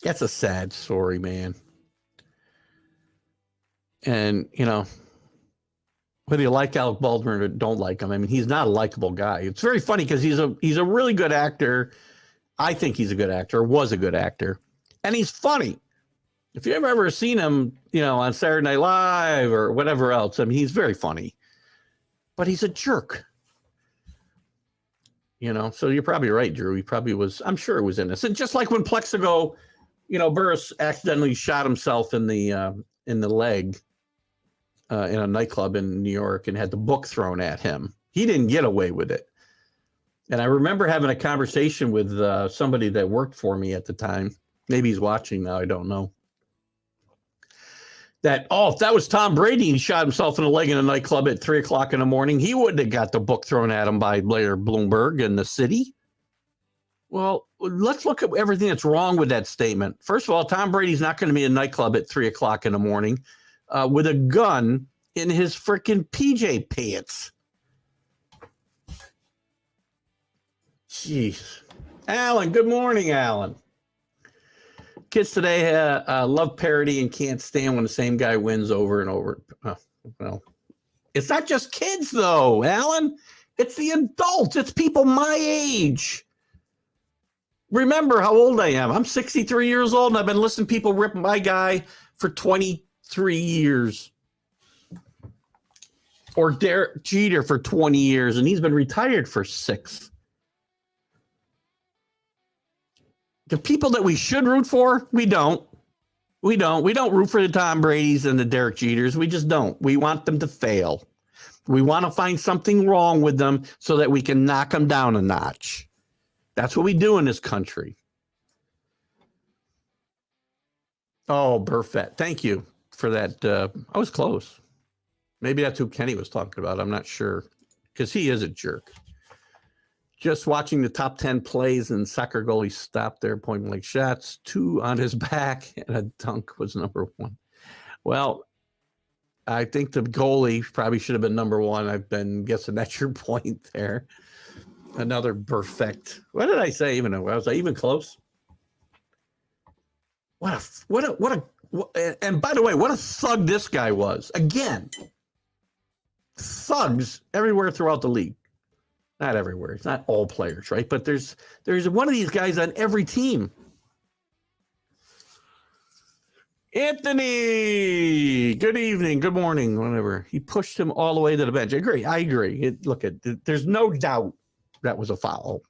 That's a sad story, man. And, whether you like Alec Baldwin or don't like him, I mean, he's not a likable guy. It's very funny because he's a really good actor. I think he's a good actor, was a good actor. And he's funny. If you've ever seen him, on Saturday Night Live or whatever else, I mean, he's very funny. But he's a jerk. So you're probably right, Drew. He probably was, I'm sure it was innocent. Just like when Plexico, Burris accidentally shot himself in the in the leg in a nightclub in New York and had the book thrown at him. He didn't get away with it. And I remember having a conversation with somebody that worked for me at the time. Maybe he's watching now. I don't know. If that was Tom Brady and he shot himself in the leg in a nightclub at 3 o'clock in the morning, he wouldn't have got the book thrown at him by Blair Bloomberg and the city. Well, let's look at everything that's wrong with that statement. First of all, Tom Brady's not going to be in a nightclub at 3 o'clock in the morning with a gun in his freaking PJ pants. Jeez. Alan, good morning, Alan. Kids today love parody and can't stand when the same guy wins over and over. Well, it's not just kids, though, Alan. It's the adults. It's people my age. Remember how old I am. I'm 63 years old, and I've been listening to people rip my guy for 23 years. Or Derek Jeter for 20 years, and he's been retired for 6. The people that we should root for, we don't. We don't root for the Tom Bradys and the Derek Jeters. We just don't. We want them to fail. We want to find something wrong with them so that we can knock them down a notch. That's what we do in this country. Oh, Burfett. Thank you for that. I was close. Maybe that's who Kenny was talking about. I'm not sure because he is a jerk. Just watching the top 10 plays and soccer goalie stopped there, point blank shots, 2 on his back, and a dunk was number 1. Well, I think the goalie probably should have been number 1. I've been guessing that's your point there. Another perfect. What did I say? Was I even close? And by the way, what a thug this guy was. Again, thugs everywhere throughout the league. Not everywhere. It's not all players, right? But there's one of these guys on every team. Anthony, good evening, good morning, whatever. He pushed him all the way to the bench. I agree. There's no doubt that was a foul.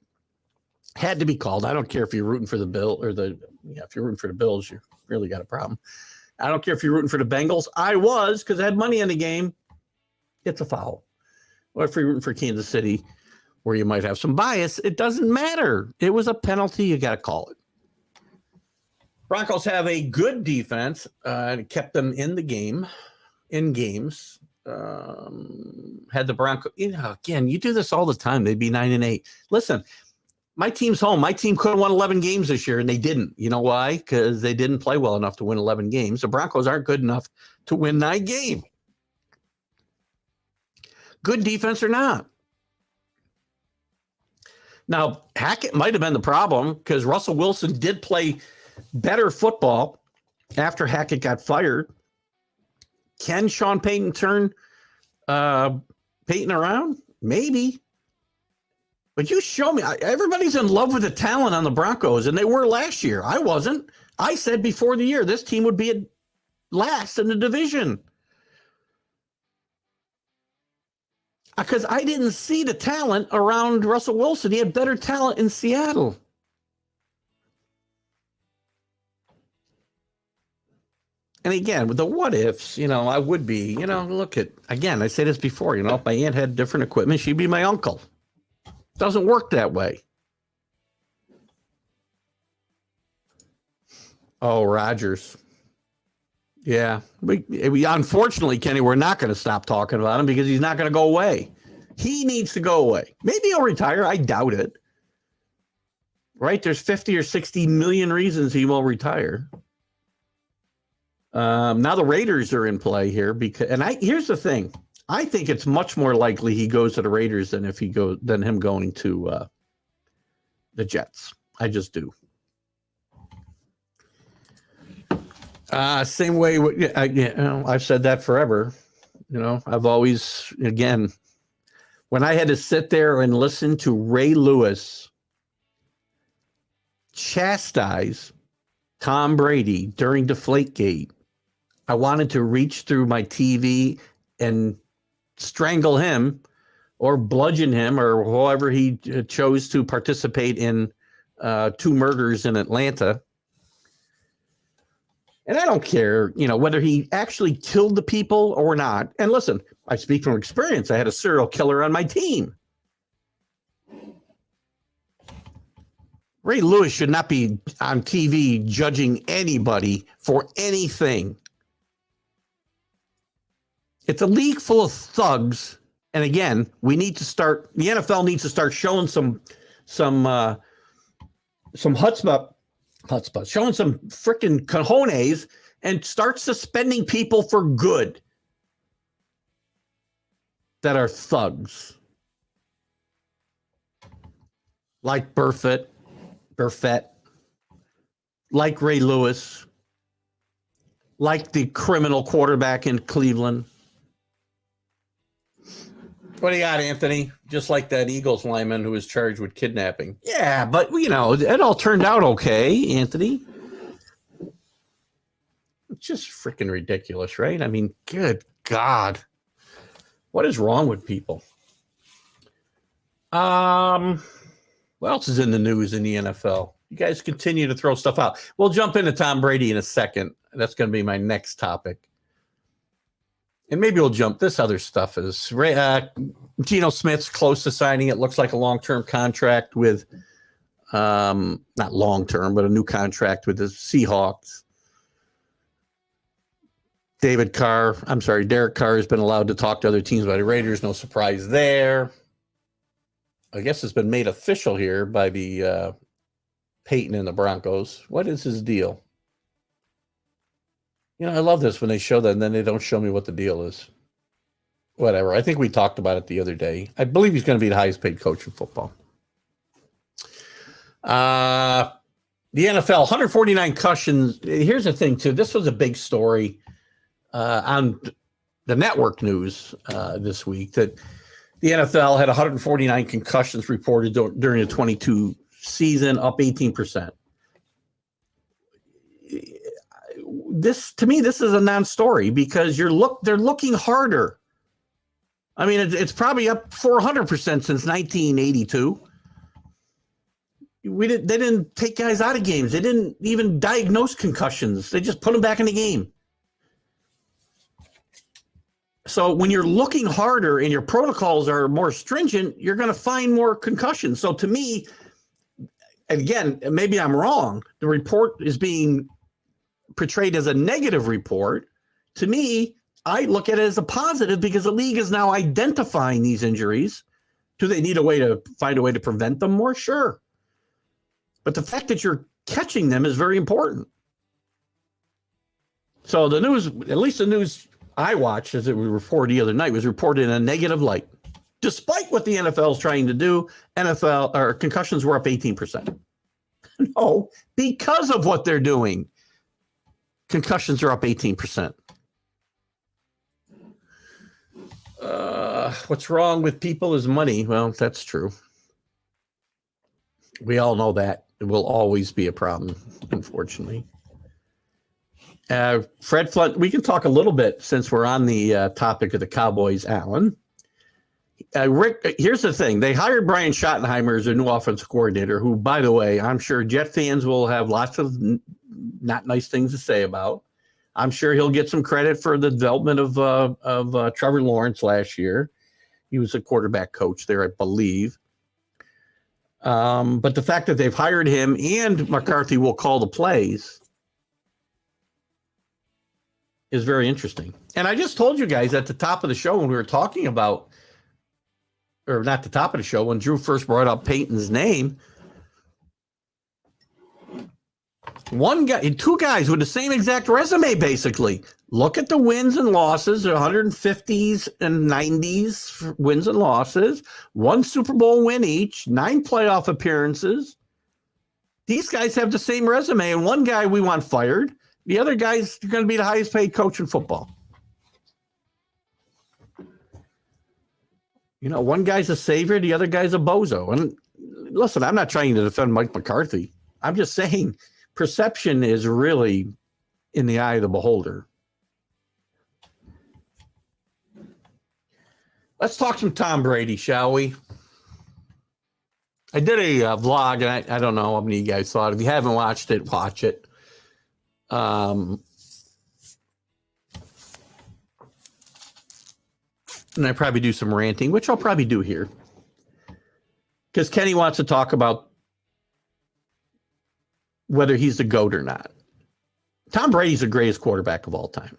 Had to be called. I don't care if you're rooting for the Bill if you're rooting for the Bills, you really got a problem. I don't care if you're rooting for the Bengals. I was because I had money in the game. It's a foul. Or if you're rooting for Kansas City, where you might have some bias, it doesn't matter. It was a penalty. You got to call it. Broncos have a good defense. Kept them in the game, in games. Had the Broncos. Again, you do this all the time. They'd be 9-8. Listen, my team's home. My team could have won 11 games this year, and they didn't. You know why? Because they didn't play well enough to win 11 games. The Broncos aren't good enough to win 9 games. Good defense or not. Now, Hackett might have been the problem because Russell Wilson did play better football after Hackett got fired. Can Sean Payton turn Payton around? Maybe. But you show me. Everybody's in love with the talent on the Broncos, and they were last year. I wasn't. I said before the year this team would be at last in the division. Because I didn't see the talent around Russell Wilson. He had better talent in Seattle. And again, with the what ifs, I would be, look at, again, I say this before, if my aunt had different equipment, she'd be my uncle. Doesn't work that way. Oh, Rodgers. Yeah, we unfortunately, Kenny, we're not going to stop talking about him because he's not going to go away. He needs to go away. Maybe he'll retire. I doubt it. Right? There's 50 or 60 million reasons he won't retire. Now the Raiders are in play here here's the thing. I think it's much more likely he goes to the Raiders than him going to the Jets. I just do. Same way. I've said that forever. I've always, again, when I had to sit there and listen to Ray Lewis chastise Tom Brady during Deflategate, I wanted to reach through my TV and strangle him or bludgeon him or however he chose to participate in 2 murders in Atlanta. And I don't care, whether he actually killed the people or not. And listen, I speak from experience. I had a serial killer on my team. Ray Lewis should not be on TV judging anybody for anything. It's a league full of thugs. And again, the NFL needs to start showing some chutzpah, showing some freaking cojones and start suspending people for good that are thugs. Like Burfett, like Ray Lewis, like the criminal quarterback in Cleveland. What do you got, Anthony? Just like that Eagles lineman who was charged with kidnapping. Yeah, but, it all turned out okay, Anthony. It's just freaking ridiculous, right? I mean, good God. What is wrong with people? What else is in the news in the NFL? You guys continue to throw stuff out. We'll jump into Tom Brady in a second. That's going to be my next topic. And maybe we'll jump. This other stuff is Geno Smith's close to signing. It looks like a long-term contract with, not long-term, but a new contract with the Seahawks. Derek Carr has been allowed to talk to other teams by the Raiders. No surprise there. I guess it's been made official here by the Peyton and the Broncos. What is his deal? I love this when they show that and then they don't show me what the deal is. Whatever. I think we talked about it the other day. I believe he's going to be the highest paid coach in football. The NFL, 149 concussions. Here's the thing, too. This was a big story on the network news this week that the NFL had 149 concussions reported during the 22 season, up 18%. To me, this is a non-story because they're looking harder. I mean, it's probably up 400% since 1982. They didn't take guys out of games. They didn't even diagnose concussions. They just put them back in the game. So when you're looking harder and your protocols are more stringent, you're going to find more concussions. So to me, again, maybe I'm wrong. The report is being portrayed as a negative report. To me, I look at it as a positive because the league is now identifying these injuries. Do they need find a way to prevent them more? Sure. But the fact that you're catching them is very important. So the news, at least the news I watched as it was reported the other night, was reported in a negative light. Despite what the NFL is trying to do, concussions were up 18%. No, because of what they're doing. Concussions are up 18%. What's wrong with people is money. Well, that's true. We all know that. It will always be a problem, unfortunately. Fred Flood, we can talk a little bit since we're on the topic of the Cowboys, Alan. Rick, here's the thing. They hired Brian Schottenheimer as their new offensive coordinator, who, by the way, I'm sure Jet fans will have lots of not nice things to say about. I'm sure he'll get some credit for the development of Trevor Lawrence last year. He was a quarterback coach there, I believe. But the fact that they've hired him and McCarthy will call the plays is very interesting. And I just told you guys at the top of the show when we were talking about, or not the top of the show, when Drew first brought up Peyton's name, two guys with the same exact resume, basically. Look at the wins and losses, 150s and 90s wins and losses, one Super Bowl win each, 9 playoff appearances. These guys have the same resume, and one guy we want fired. The other guy's going to be the highest paid coach in football. One guy's a savior, the other guy's a bozo. And listen, I'm not trying to defend Mike McCarthy. I'm just saying perception is really in the eye of the beholder. Let's talk some Tom Brady, shall we? I did a vlog, and I don't know how many of you guys saw it. If you haven't watched it, watch it. and I probably do some ranting, which I'll probably do here, because Kenny wants to talk about whether he's the GOAT or not. Tom Brady's the greatest quarterback of all time.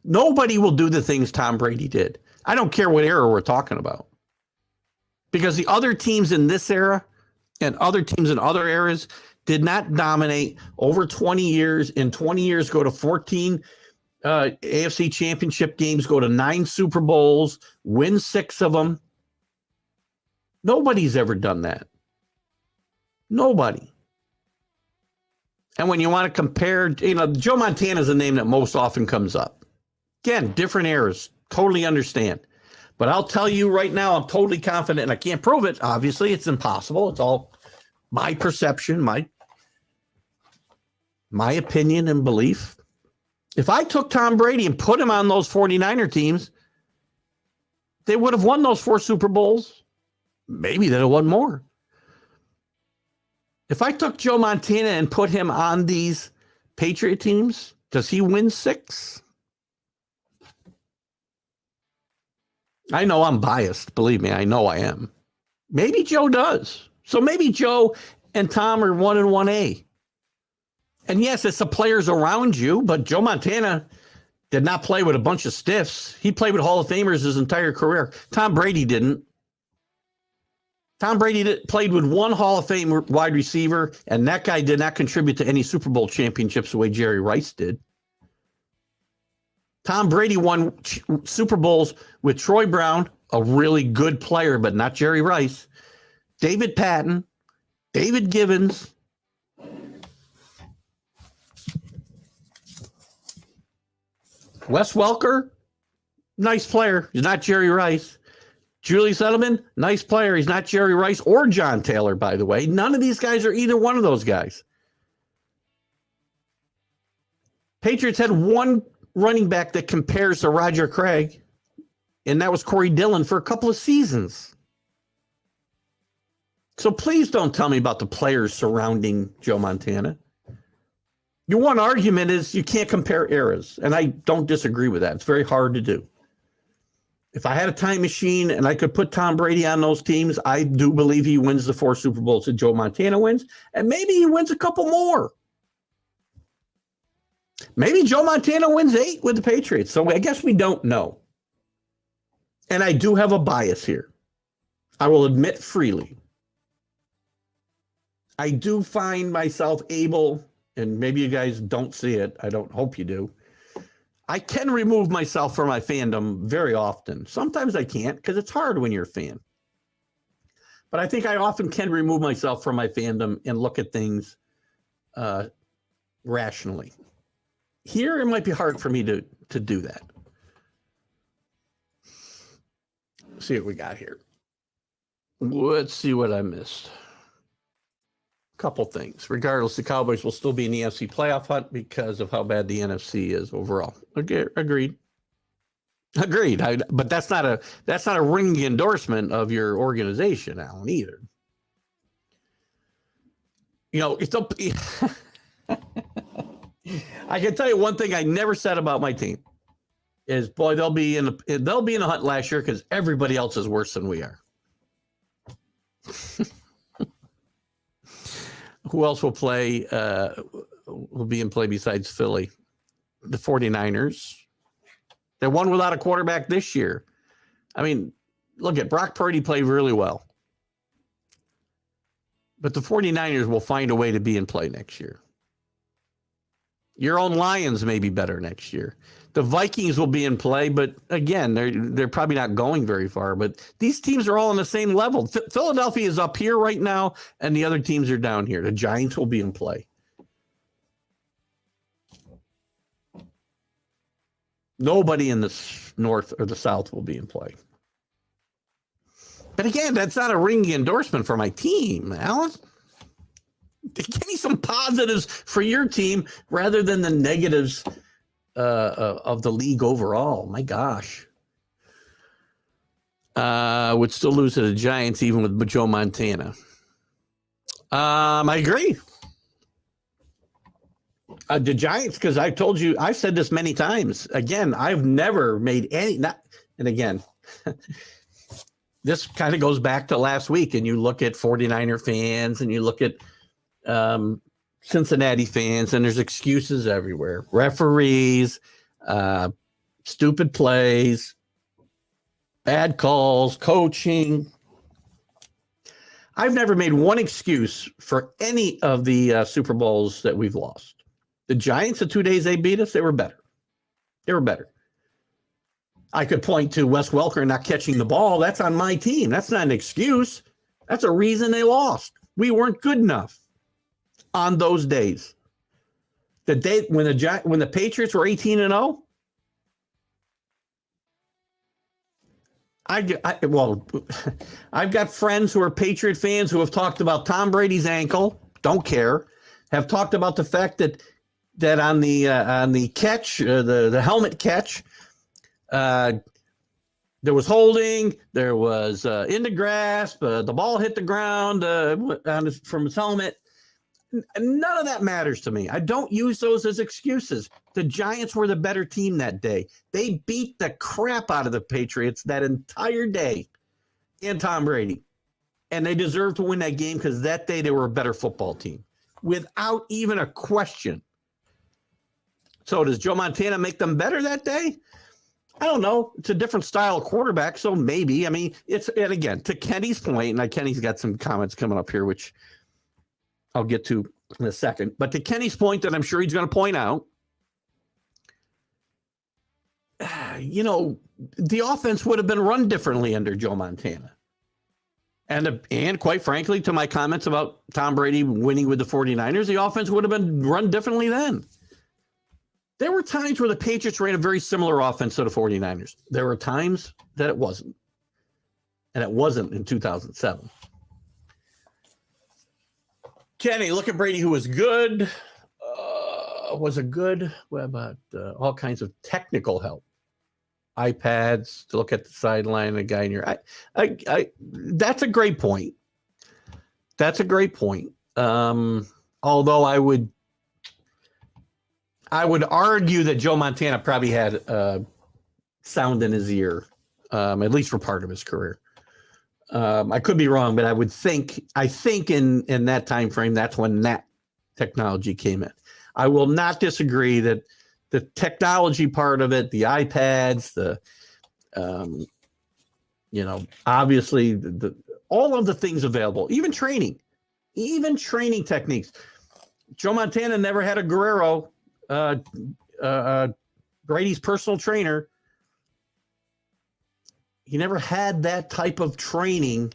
Nobody will do the things Tom Brady did. I don't care what era we're talking about. Because the other teams in this era and other teams in other eras did not dominate over 20 years. In 20 years, go to 14 AFC championship games, go to 9 Super Bowls, win 6 of them. Nobody's ever done that. Nobody. And when you want to compare, Joe Montana is a name that most often comes up. Again, different eras. Totally understand. But I'll tell you right now, I'm totally confident, and I can't prove it. Obviously, it's impossible. It's all my perception, my opinion and belief. If I took Tom Brady and put him on those 49er teams, they would have won those 4 Super Bowls. Maybe they'd have won more. If I took Joe Montana and put him on these Patriot teams, does he win 6? I know I'm biased. Believe me, I know I am. Maybe Joe does. So maybe Joe and Tom are 1 and 1A. And yes, it's the players around you, but Joe Montana did not play with a bunch of stiffs. He played with Hall of Famers his entire career. Tom Brady didn't. Tom Brady played with 1 Hall of Fame wide receiver, and that guy did not contribute to any Super Bowl championships the way Jerry Rice did. Tom Brady won Super Bowls with Troy Brown, a really good player, but not Jerry Rice, David Patton, David Givens, Wes Welker, nice player. He's not Jerry Rice. Julius Edelman, nice player. He's not Jerry Rice or John Taylor, by the way. None of these guys are either one of those guys. Patriots had 1 running back that compares to Roger Craig, and that was Corey Dillon for a couple of seasons. So please don't tell me about the players surrounding Joe Montana. Your one argument is you can't compare eras, and I don't disagree with that. It's very hard to do. If I had a time machine and I could put Tom Brady on those teams, I do believe he wins the 4 Super Bowls that Joe Montana wins, and maybe he wins a couple more. Maybe Joe Montana wins 8 with the Patriots. So I guess we don't know. And I do have a bias here. I will admit freely. I do find myself able, and maybe you guys don't see it. I don't hope you do. I can remove myself from my fandom very often. Sometimes I can't because it's hard when you're a fan. But I think I often can remove myself from my fandom and look at things rationally. Here, it might be hard for me to do that. Let's see what we got here. Let's see what I missed. Couple things. Regardless, the Cowboys will still be in the NFC playoff hunt because of how bad the NFC is overall. Okay, agreed. But that's not a ringing endorsement of your organization, Alan, either. It's up. I can tell you one thing I never said about my team is, boy, they'll be in the hunt last year because everybody else is worse than we are. Who else will play? Will be in play besides Philly? The 49ers. They won without a quarterback this year. I mean, look at Brock Purdy played really well. But the 49ers will find a way to be in play next year. Your own Lions may be better next year. The Vikings will be in play, but again, they're probably not going very far. But these teams are all on the same level. Philadelphia is up here right now, and the other teams are down here. The Giants will be in play. Nobody in the North or the South will be in play. But again, that's not a ringing endorsement for my team, Alan. Give me some positives for your team rather than the negatives of the league overall. My gosh. Would still lose to the Giants even with Joe Montana. I agree. The Giants, because I told you, I've said this many times. Again, I've never made And again, this kind of goes back to last week, and you look at 49er fans and you look at Cincinnati fans, and there's excuses everywhere. Referees, stupid plays, bad calls, coaching. I've never made one excuse for any of the Super Bowls that we've lost. The Giants, the 2 days they beat us, they were better. They were better. I could point to Wes Welker not catching the ball. That's on my team. That's not an excuse. That's a reason they lost. We weren't good enough on those days. The day when the Patriots were 18-0, I've got friends who are Patriot fans who have talked about Tom Brady's ankle. Don't care. Have talked about the fact that on the catch, the helmet catch, there was holding. There was in the grasp. The ball hit the ground from his helmet. None of that matters to me. I don't use those as excuses. The Giants were the better team that day. They beat the crap out of the Patriots that entire day and Tom Brady. And they deserved to win that game because that day they were a better football team without even a question. So does Joe Montana make them better that day? I don't know. It's a different style of quarterback, so maybe. I mean, and again, to Kenny's point, and Kenny's got some comments coming up here, which I'll get to in a second. But to Kenny's point that I'm sure he's going to point out, the offense would have been run differently under Joe Montana. And quite frankly, to my comments about Tom Brady winning with the 49ers, the offense would have been run differently then. There were times where the Patriots ran a very similar offense to the 49ers. There were times that it wasn't. And it wasn't in 2007. Kenny, look at Brady, who was good. What about all kinds of technical help? iPads to look at the sideline, the guy in your eye. That's a great point. That's a great point. Although I would argue that Joe Montana probably had sound in his ear, at least for part of his career. I could be wrong, but I think in that time frame, that's when that technology came in. I will not disagree that the technology part of it, the iPads, obviously all of the things available, even training techniques. Joe Montana never had a Guerrero, Brady's personal trainer. He never had that type of training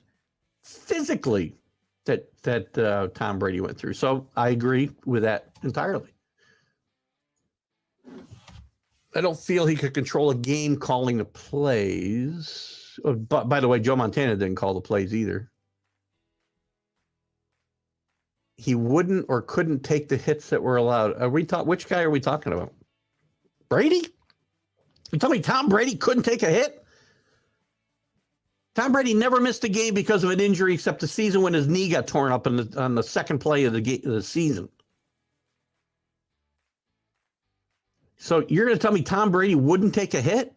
physically that Tom Brady went through. So I agree with that entirely. I don't feel he could control a game calling the plays. But by the way, Joe Montana didn't call the plays either. He wouldn't or couldn't take the hits that were allowed. Which guy are we talking about? Brady? You tell me Tom Brady couldn't take a hit? Tom Brady never missed a game because of an injury except the season when his knee got torn up on the second play of the season. So you're going to tell me Tom Brady wouldn't take a hit?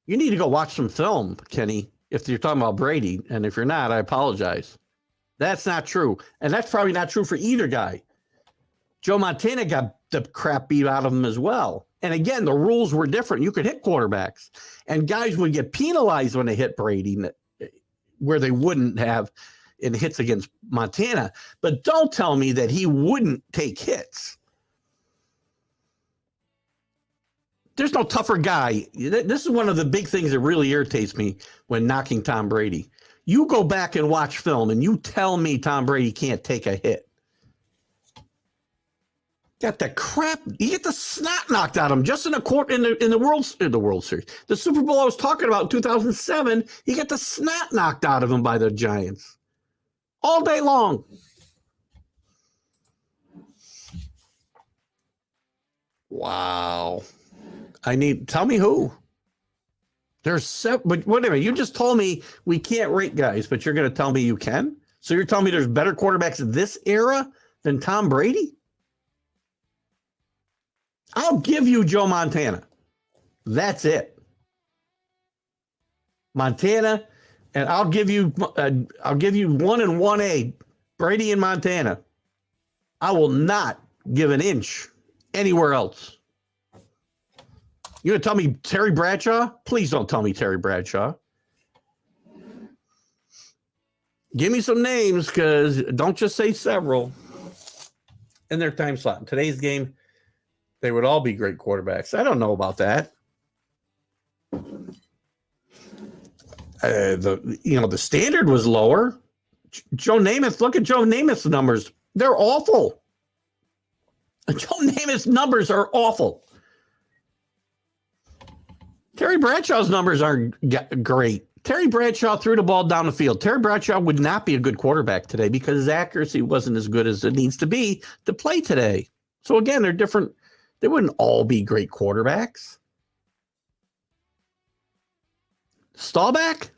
You need to go watch some film, Kenny, if you're talking about Brady. And if you're not, I apologize. That's not true. And that's probably not true for either guy. Joe Montana got the crap beat out of him as well. And again, the rules were different. You could hit quarterbacks. And guys would get penalized when they hit Brady, where they wouldn't have in hits against Montana. But don't tell me that he wouldn't take hits. There's no tougher guy. This is one of the big things that really irritates me when knocking Tom Brady. You go back and watch film and you tell me Tom Brady can't take a hit. Got the crap. You get the snot knocked out of him just in the World Series. The Super Bowl I was talking about in 2007, he got the snot knocked out of him by the Giants. All day long. Wow. Tell me who. But whatever. You just told me we can't rate guys, but you're going to tell me you can? So you're telling me there's better quarterbacks in this era than Tom Brady? I'll give you Joe Montana. That's it. Montana, and I'll give you 1 and 1A, Brady and Montana. I will not give an inch anywhere else. You gonna tell me Terry Bradshaw? Please don't tell me Terry Bradshaw. Give me some names, because don't just say several in their time slot. In today's game, they would all be great quarterbacks. I don't know about that. The standard was lower. Joe Namath, look at Joe Namath's numbers. They're awful. Joe Namath's numbers are awful. Terry Bradshaw's numbers aren't great. Terry Bradshaw threw the ball down the field. Terry Bradshaw would not be a good quarterback today because his accuracy wasn't as good as it needs to be to play today. So again, they're different. They wouldn't all be great quarterbacks. Staubach,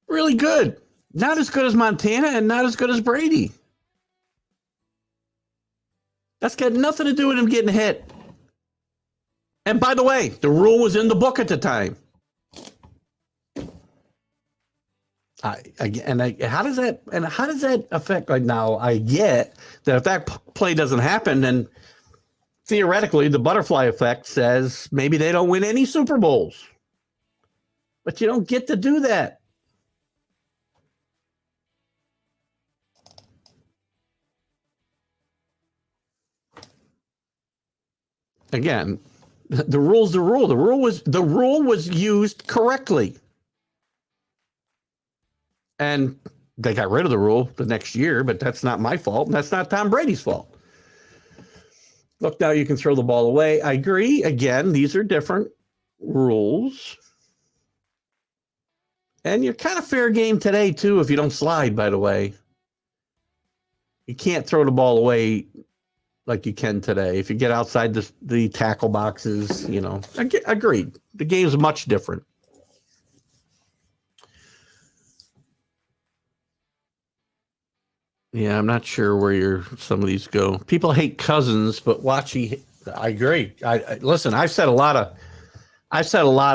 really good. Not as good as Montana and not as good as Brady. That's got nothing to do with him getting hit. And by the way, the rule was in the book at the time. How does that affect right now? I get that if that play doesn't happen, then theoretically the butterfly effect says maybe they don't win any Super Bowls. But you don't get to do that. Again, the rule's the rule. The rule was used correctly. And they got rid of the rule the next year, but that's not my fault. And that's not Tom Brady's fault. Look, now you can throw the ball away. I agree. Again, these are different rules. And you're kind of fair game today, too, if you don't slide, by the way. You can't throw the ball away like you can today. If you get outside the tackle boxes, agreed. The game's much different. Yeah, I'm not sure where some of these go. People hate Cousins, but I agree. Listen. I've said a lot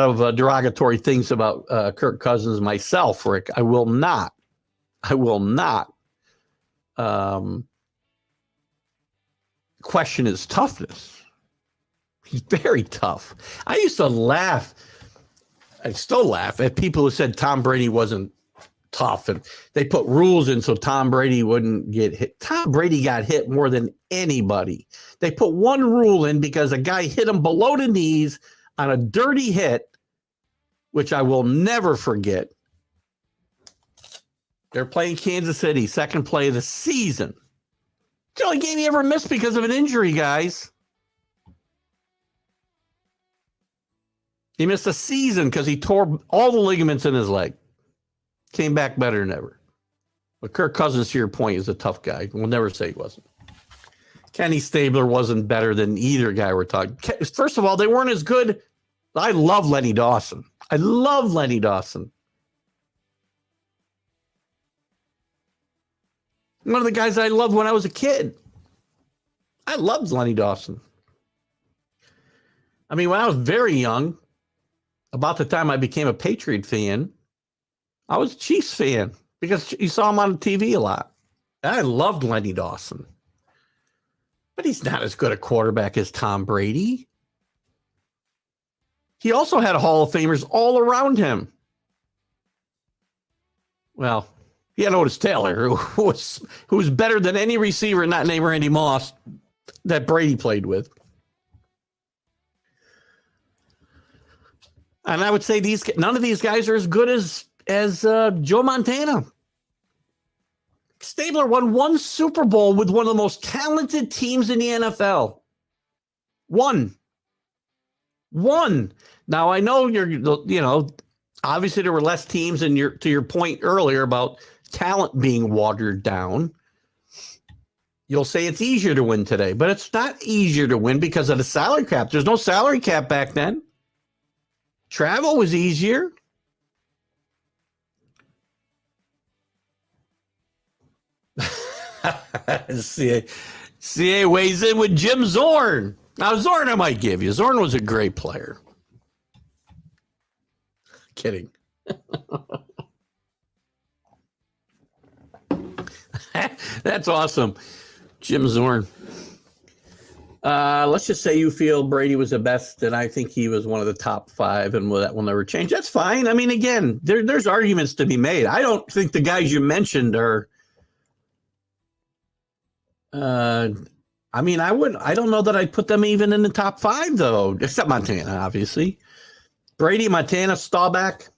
of derogatory things about Kirk Cousins myself, Rick. I will not question his toughness. He's very tough. I used to laugh. I still laugh at people who said Tom Brady wasn't tough, and they put rules in so Tom Brady wouldn't get hit. Tom Brady got hit more than anybody. They put one rule in because a guy hit him below the knees on a dirty hit, which I will never forget. They're playing Kansas City, second play of the season. It's the only game he ever missed because of an injury, guys. He missed a season because he tore all the ligaments in his leg. Came back better than ever. But Kirk Cousins, to your point, is a tough guy. We'll never say he wasn't. Kenny Stabler wasn't better than either guy we're talking. First of all, they weren't as good. I love Lenny Dawson. One of the guys I loved when I was a kid. I loved Lenny Dawson. I mean, when I was very young, about the time I became a Patriot fan, I was a Chiefs fan because you saw him on TV a lot. I loved Lenny Dawson. But he's not as good a quarterback as Tom Brady. He also had Hall of Famers all around him. Well, he had Otis Taylor, who was better than any receiver not named Randy Moss that Brady played with. And I would say none of these guys are as good as Joe Montana. Stabler won one Super Bowl with one of the most talented teams in the NFL. One. Now, I know obviously there were less teams, and to your point earlier about talent being watered down. You'll say it's easier to win today, but it's not easier to win because of the salary cap. There's no salary cap back then. Travel was easier. CA weighs in with Jim Zorn. Now, Zorn I might give you. Zorn was a great player. Kidding. That's awesome. Jim Zorn. Let's just say you feel Brady was the best, and I think he was one of the top 5, and that will never change. That's fine. I mean, again, there's arguments to be made. I don't think the guys you mentioned are. I mean, I don't know that I'd put them even in the top 5 though, except Montana, obviously. Brady, Montana, Staubach.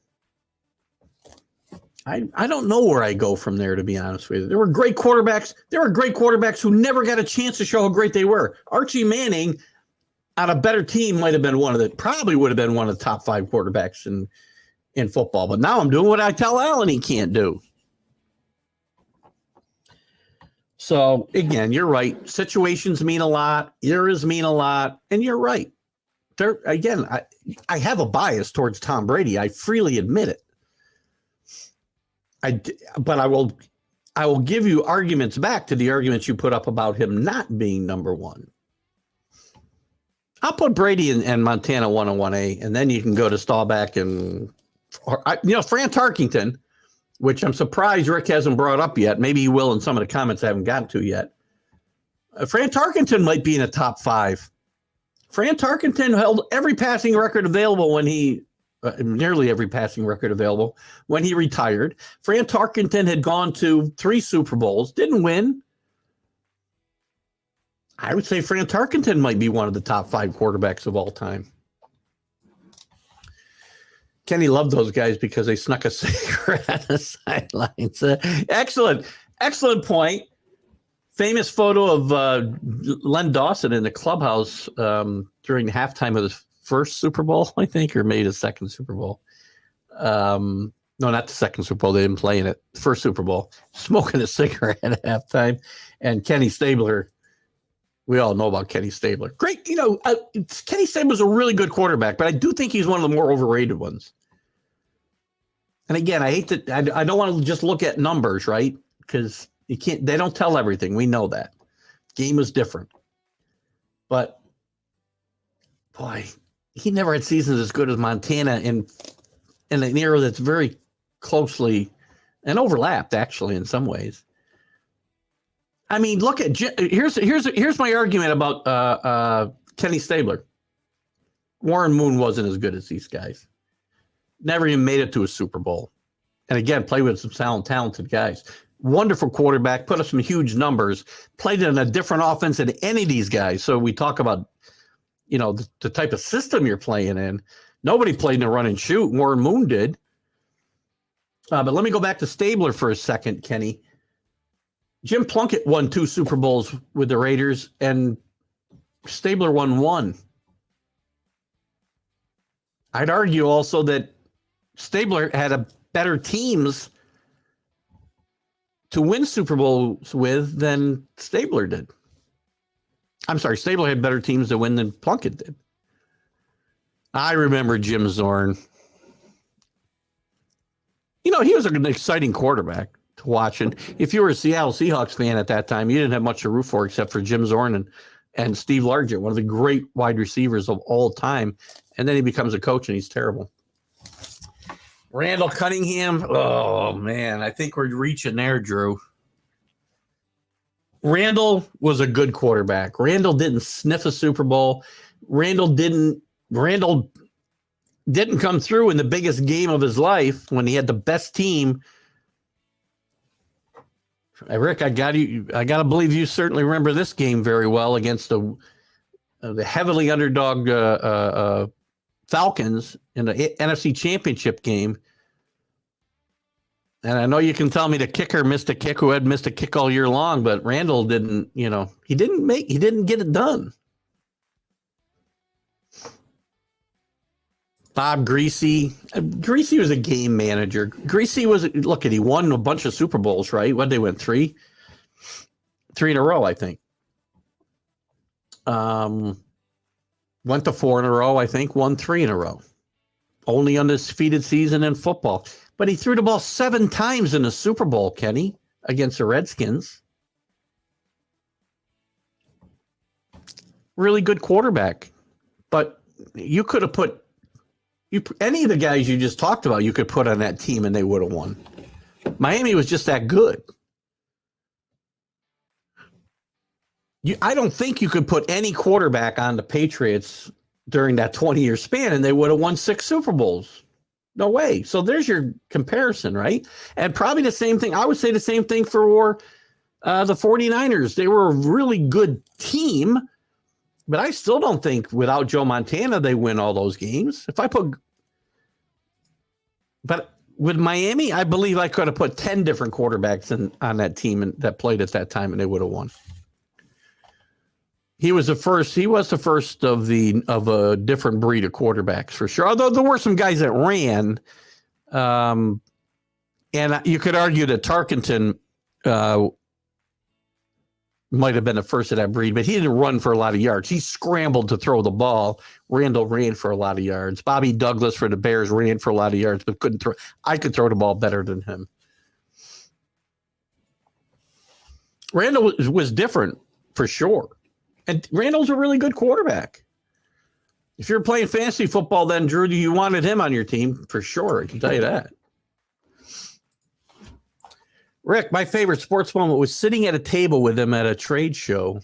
I don't know where I go from there, to be honest with you. There were great quarterbacks. There were great quarterbacks who never got a chance to show how great they were. Archie Manning, on a better team, probably would have been one of the top 5 quarterbacks in football. But now I'm doing what I tell Allen he can't do. So, again, you're right. Situations mean a lot. Eras mean a lot. And you're right. I have a bias towards Tom Brady. I freely admit it. But I will give you arguments back to the arguments you put up about him not being number 1. I'll put Brady and Montana 1 and 1A, and then you can go to Staubach and Fran Tarkington, which I'm surprised Rick hasn't brought up yet. Maybe he will in some of the comments I haven't gotten to yet. Fran Tarkington might be in the top 5. Fran Tarkington held every passing record available when he. Nearly every passing record available when he retired. Fran Tarkington had gone to 3 Super Bowls, didn't win. I would say Fran Tarkington might be one of the top 5 quarterbacks of all time. Kenny loved those guys because they snuck a cigarette on the sidelines. Excellent point. Famous photo of Len Dawson in the clubhouse during halftime of the first Super Bowl, I think, or maybe the second Super Bowl. No, not the second Super Bowl. They didn't play in it. First Super Bowl, smoking a cigarette at halftime. And Kenny Stabler, we all know about Kenny Stabler. Great, Kenny Stabler's a really good quarterback, but I do think he's one of the more overrated ones. And again, I don't want to just look at numbers, right? Because they don't tell everything. We know that. Game is different. But boy, he never had seasons as good as Montana in an era that's very closely and overlapped, actually, in some ways. I mean, look at here's my argument about Kenny Stabler. Warren Moon wasn't as good as these guys. Never even made it to a Super Bowl. And again, played with some talented guys. Wonderful quarterback, put up some huge numbers, played in a different offense than any of these guys. So we talk about the type of system you're playing in. Nobody played in a run and shoot. Warren Moon did. But let me go back to Stabler for a second, Kenny. Jim Plunkett won 2 Super Bowls with the Raiders, and Stabler won 1. I'd argue also that Stabler had a better teams to win Super Bowls with than Stabler did. I'm sorry, Stabler had better teams to win than Plunkett did. I remember Jim Zorn. He was an exciting quarterback to watch. And if you were a Seattle Seahawks fan at that time, you didn't have much to root for except for Jim Zorn and Steve Largent, one of the great wide receivers of all time. And then he becomes a coach, and he's terrible. Randall Cunningham. Oh, man, I think we're reaching there, Drew. Randall was a good quarterback. Randall didn't sniff a Super Bowl. Randall didn't come through in the biggest game of his life when he had the best team. Rick, I got to believe you certainly remember this game very well against the heavily underdog Falcons in the NFC Championship game. And I know you can tell me the kicker missed a kick who had missed a kick all year long, but Randall didn't, he didn't get it done. Bob Greasy. Greasy was a game manager. Greasy he won a bunch of Super Bowls, right? What they win? 3 in a row, I think. Went to 4 in a row, I think. Won 3 in a row. Only undefeated season in football. But he threw the ball 7 times in the Super Bowl, Kenny, against the Redskins. Really good quarterback. But you could have put Any of the guys you just talked about, you could put on that team and they would have won. Miami was just that good. I don't think you could put any quarterback on the Patriots during that 20-year span and they would have won 6 Super Bowls. No way. So there's your comparison, right? And probably the same thing. I would say the same thing for the 49ers. They were a really good team, but I still don't think without Joe Montana they win all those games. But with Miami, I believe I could have put 10 different quarterbacks on that team that played at that time and they would have won. He was the first of a different breed of quarterbacks for sure. Although there were some guys that ran, and you could argue that Tarkenton might have been the first of that breed, but he didn't run for a lot of yards. He scrambled to throw the ball. Randall ran for a lot of yards. Bobby Douglas for the Bears ran for a lot of yards, but couldn't throw. I could throw the ball better than him. Randall was different for sure. And Randall's a really good quarterback. If you're playing fantasy football, then, Drew, you wanted him on your team for sure. I can tell you that. Rick, my favorite sports moment was sitting at a table with him at a trade show.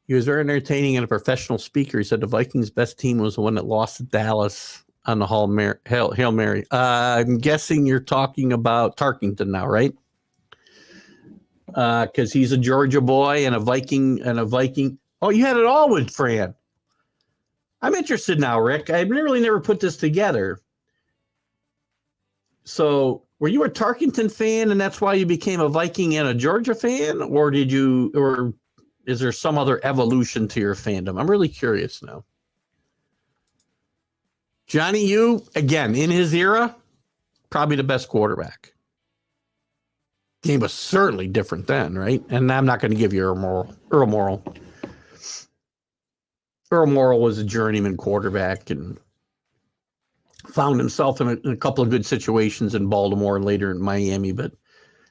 He was very entertaining and a professional speaker. He said the Vikings' best team was the one that lost to Dallas on the Hail Mary. I'm guessing you're talking about Tarkington now, right? Because he's a Georgia boy and a Viking. Oh, you had it all with Fran. I'm interested now, Rick. I've really never put this together. So were you a Tarkington fan and that's why you became a Viking and a Georgia fan? Or is there some other evolution to your fandom? I'm really curious now. Johnny U, again, in his era, probably the best quarterback. Game was certainly different then, right? And I'm not going to give you Earl Morrall. Earl Morrall was a journeyman quarterback and found himself in a couple of good situations in Baltimore and later in Miami, but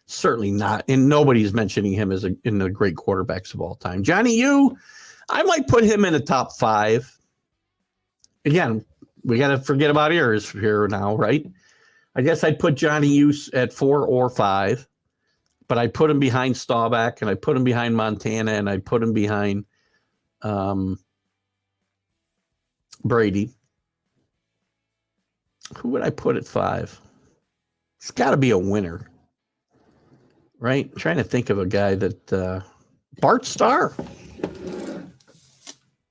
certainly not. And nobody's mentioning him as in the great quarterbacks of all time. Johnny U, I might put him in the top 5. Again, we got to forget about ears here now, right? I guess I'd put Johnny U at 4 or 5. But I put him behind Staubach, and I put him behind Montana, and I put him behind Brady. Who would I put at 5? It's got to be a winner, right? I'm trying to think of a guy that Bart Starr.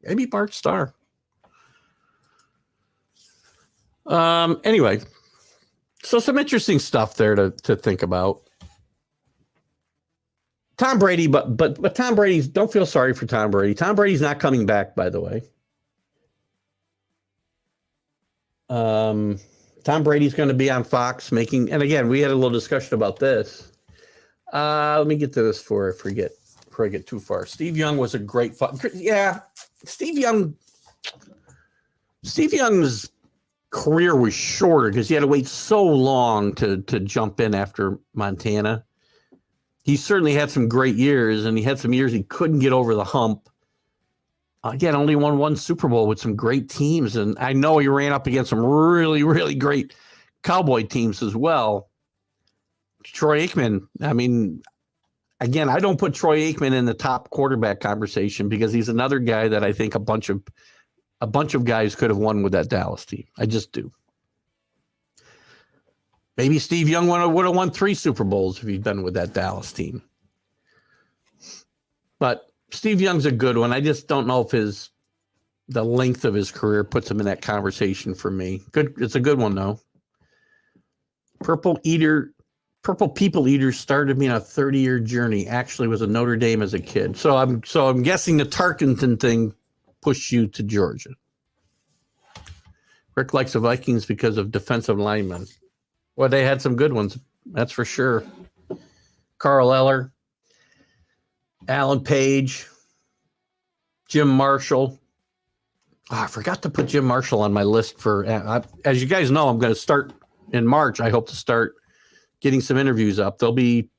Maybe Bart Starr. Anyway, so some interesting stuff there to think about. Tom Brady, but Tom Brady's, don't feel sorry for Tom Brady. Tom Brady's not coming back, by the way. Tom Brady's going to be on Fox making, and again, we had a little discussion about this. Let me get to this before I get too far. Steve Young was a great, Steve Young's career was shorter because he had to wait so long to jump in after Montana. He certainly had some great years, and he had some years he couldn't get over the hump. Again, only won 1 Super Bowl with some great teams, and I know he ran up against some really, really great Cowboy teams as well. Troy Aikman, I mean, again, I don't put Troy Aikman in the top quarterback conversation because he's another guy that I think a bunch of guys could have won with that Dallas team. I just do. Maybe Steve Young would have won 3 Super Bowls if he'd been with that Dallas team. But Steve Young's a good one. I just don't know if the length of his career puts him in that conversation for me. Good, it's a good one though. Purple People Eater started me on a 30-year journey. Actually, was a Notre Dame as a kid. So I'm guessing the Tarkenton thing pushed you to Georgia. Rick likes the Vikings because of defensive linemen. Well, they had some good ones, that's for sure. Carl Eller, Alan Page, Jim Marshall. Oh, I forgot to put Jim Marshall on my list for, as you guys know, I'm going to start in March. I hope to start getting some interviews up. They'll be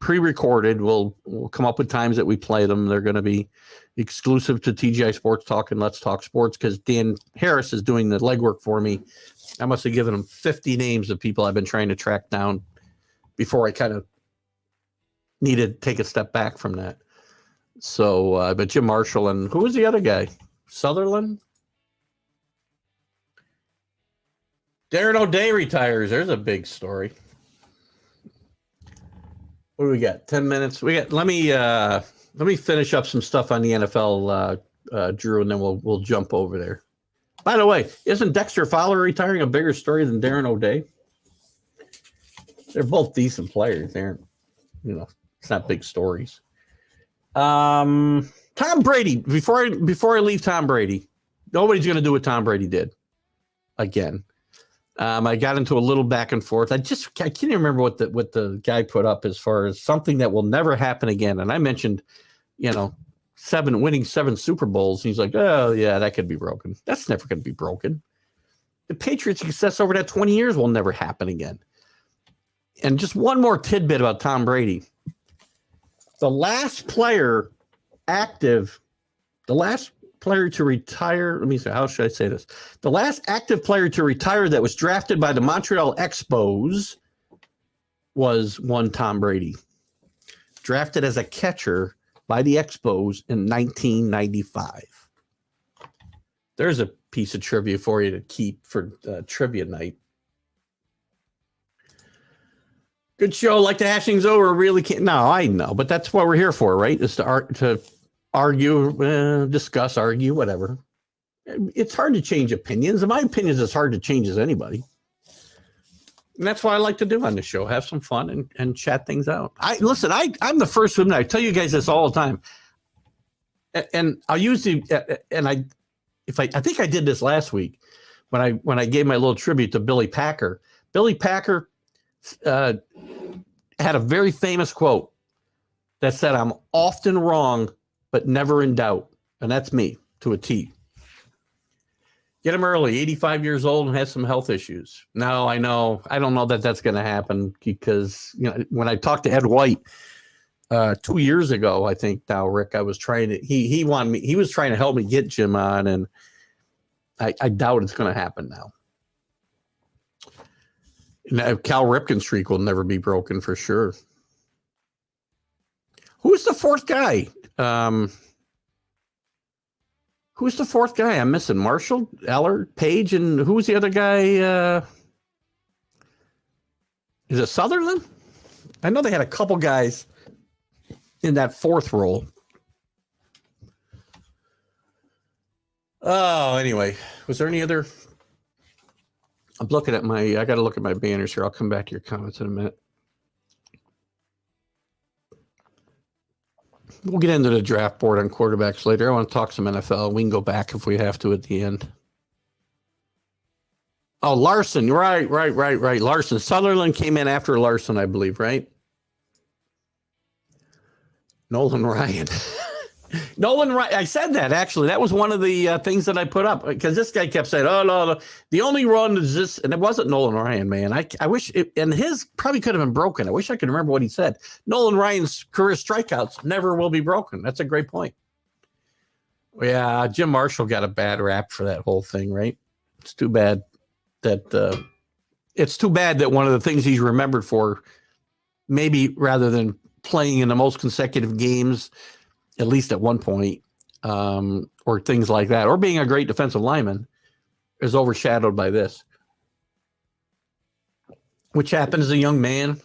pre-recorded. We'll come up with times that we play them. They're going to be exclusive to TGI Sports Talk and Let's Talk Sports because Dan Harris is doing the legwork for me. I must have given him 50 names of people I've been trying to track down before I kind of needed to take a step back from that. So, but Jim Marshall and who was the other guy? Sutherland? Darren O'Day retires. There's a big story. What do we got? 10 minutes. Let me finish up some stuff on the NFL, Drew, and then we'll jump over there. By the way, isn't Dexter Fowler retiring a bigger story than Darren O'Day? They're both decent players. They're, it's not big stories. Tom Brady. Before I leave Tom Brady, nobody's going to do what Tom Brady did again. I got into a little back and forth. I can't even remember what the guy put up as far as something that will never happen again. And I mentioned, winning 7 Super Bowls. And he's like, oh yeah, that could be broken. That's never going to be broken. The Patriots' success over that 20 years will never happen again. And just one more tidbit about Tom Brady. The last player to retire, let me see, how should I say this? The last active player to retire that was drafted by the Montreal Expos was one Tom Brady. Drafted as a catcher by the Expos in 1995. There's a piece of trivia for you to keep for trivia night. Good show. Like the hashings over, really can't. No, I know, but that's what we're here for, right? Is to argue, discuss, argue, whatever. It's hard to change opinions. In my opinions, it's hard to change as anybody. And that's what I like to do on the show. Have some fun and chat things out. I'm the first one. I tell you guys this all the time. And I'll usually, I think I did this last week when I gave my little tribute to Billy Packer. Billy Packer had a very famous quote that said, "I'm often wrong, but never in doubt." And that's me to a T. Get him early, 85 years old and has some health issues. No, I know. I don't know that that's going to happen because, when I talked to Ed White 2 years ago, I think now, Rick, I was trying to, he was trying to help me get Jim on, and I doubt it's going to happen now. And Cal Ripken's streak will never be broken for sure. Who's the fourth guy? Who's the fourth guy? I'm missing Marshall, Eller, Page, and who's the other guy? Is it Sutherland? I know they had a couple guys in that fourth role. Oh, anyway, was there any other? I'm looking at I got to look at my banners here. I'll come back to your comments in a minute. We'll get into the draft board on quarterbacks later. I want to talk some NFL. We can go back if we have to at the end. Oh, Larson. Right. Larson. Sutherland came in after Larson, I believe, right? Nolan Ryan. Nolan Ryan. I said that, actually. That was one of the things that I put up because this guy kept saying, oh, no, the only run is this. And it wasn't Nolan Ryan, man. I wish it, and his probably could have been broken. I wish I could remember what he said. Nolan Ryan's career strikeouts never will be broken. That's a great point. Yeah, Jim Marshall got a bad rap for that whole thing, right? It's too bad that one of the things he's remembered for, maybe rather than playing in the most consecutive games, at least at one point, or things like that, or being a great defensive lineman, is overshadowed by this, which happened as a young man.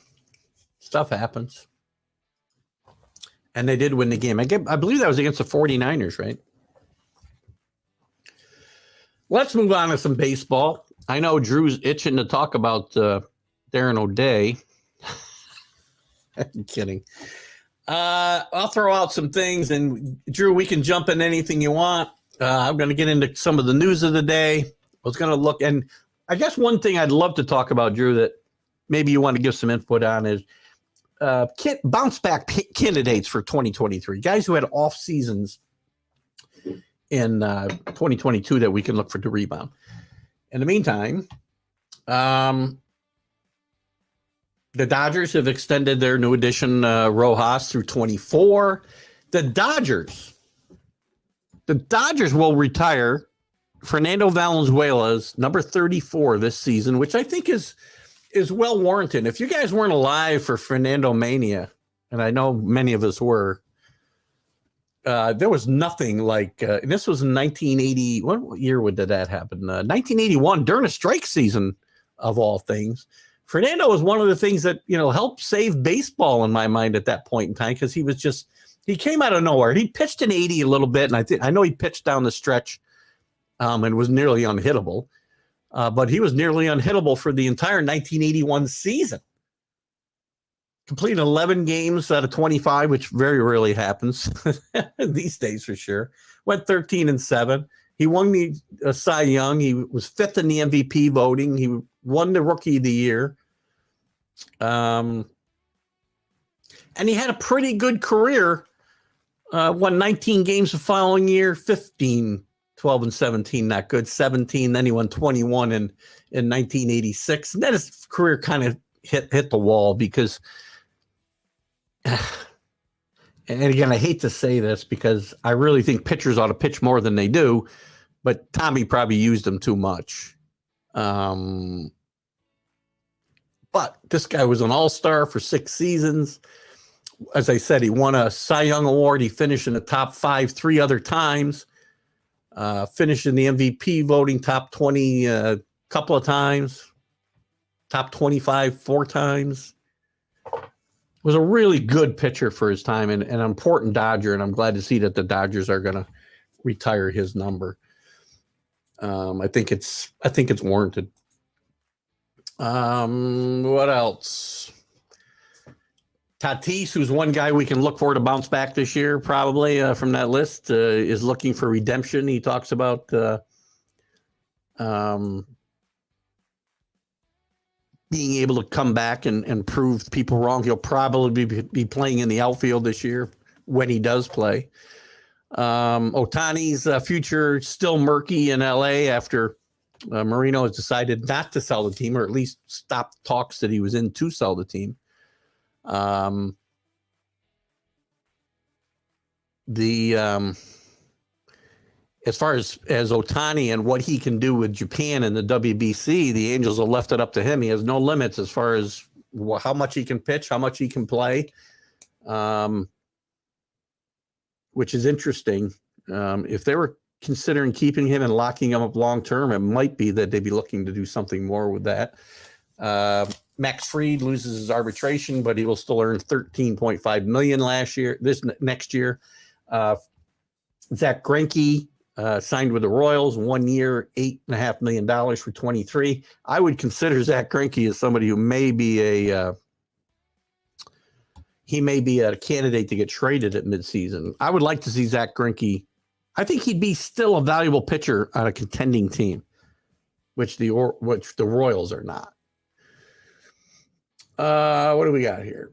Stuff happens. And they did win the game. I believe that was against the 49ers, right? Let's move on to some baseball. I know Drew's itching to talk about Darren O'Day. I'm kidding. I'll throw out some things, and Drew, we can jump in anything you want. I'm going to get into some of the news of the day. I was going to look, and I guess one thing I'd love to talk about, Drew, that maybe you want to give some input on is bounce back candidates for 2023, guys who had off seasons in 2022 that we can look for to rebound. In the meantime, The Dodgers have extended their new addition, Rojas, through 24. The Dodgers will retire Fernando Valenzuela's number 34 this season, which I think is well warranted. If you guys weren't alive for Fernando Mania, and I know many of us were, there was nothing like this was in 1980. What year did that happen? 1981, during a strike season of all things. Fernando was one of the things that helped save baseball in my mind at that point in time, because he came out of nowhere. He pitched in 80 a little bit, and I know he pitched down the stretch and was nearly unhittable. But he was nearly unhittable for the entire 1981 season. Completed 11 games out of 25, which very rarely happens these days for sure. Went 13-7. He won the Cy Young. He was 5th in the MVP voting. He won the Rookie of the Year. And he had a pretty good career. Won 19 games the following year, 15, 12 and 17, not good. 17, then he won 21 in 1986. And then his career kind of hit the wall because, and again, I hate to say this because I really think pitchers ought to pitch more than they do, but Tommy probably used them too much. But this guy was an all-star for 6 seasons. As I said, he won a Cy Young Award. He finished in the top 5 3 other times. Finished in the MVP voting top 20 a couple of times. Top 25 4 times. Was a really good pitcher for his time and an important Dodger, and I'm glad to see that the Dodgers are going to retire his number. I think it's warranted. What else? Tatis, who's one guy we can look for to bounce back this year, probably from that list, is looking for redemption. He talks about being able to come back and prove people wrong. He'll probably be playing in the outfield this year when he does play. Ohtani's future still murky in LA after Marino has decided not to sell the team, or at least stop talks that he was in to sell the team. As far as Ohtani and what he can do with Japan and the WBC, the Angels have left it up to him. He has no limits as far as how much he can pitch, how much he can play, which is interesting. If they were considering keeping him and locking him up long term, it might be that they'd be looking to do something more with that. Max Fried loses his arbitration, but he will still earn $13.5 million next year. Zach Greinke signed with the Royals, 1 year, $8.5 million for 23. I would consider Zach Greinke as somebody who may be a candidate to get traded at midseason. I would like to see Zach Greinke. I think he'd be still a valuable pitcher on a contending team, which the Royals are not. What do we got here?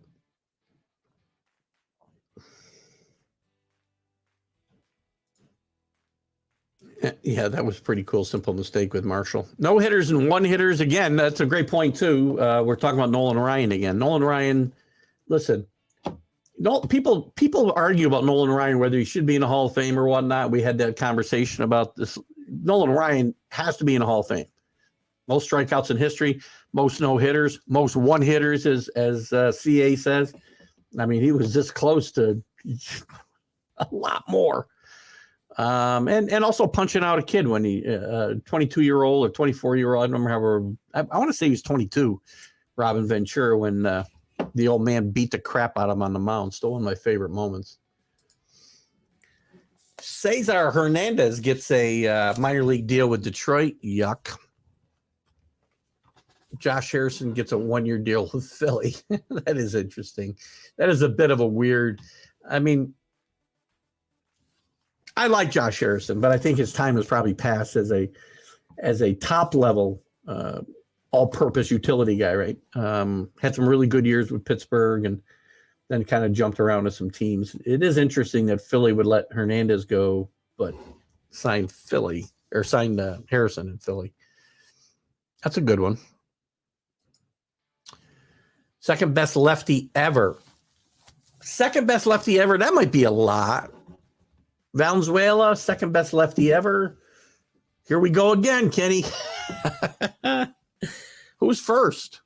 Yeah, that was a pretty cool. Simple mistake with Marshall. No hitters and one hitters. Again, that's a great point, too. We're talking about Nolan Ryan again. Nolan Ryan, listen, people argue about Nolan Ryan, whether he should be in the Hall of Fame or whatnot. We had that conversation about this. Nolan Ryan has to be in the Hall of Fame. Most strikeouts in history, most no-hitters, most one-hitters, as CA says. I mean, he was this close to a lot more. And also punching out a kid when he 22-year-old or 24-year-old. I don't remember I want to say he was 22, Robin Ventura, when the old man beat the crap out of him on the mound. Still one of my favorite moments. Cesar Hernandez gets a minor league deal with Detroit. Yuck. Josh Harrison gets a 1-year deal with Philly. That is interesting. That is a bit of a weird. I mean, I like Josh Harrison, but I think his time has probably passed as a top level all-purpose utility guy, right? Had some really good years with Pittsburgh and then kind of jumped around to some teams. It is interesting that Philly would let Hernandez go, but signed Harrison in Philly. That's a good one. Second best lefty ever. Second best lefty ever. That might be a lot. Valenzuela, second best lefty ever. Here we go again, Kenny. Who's first?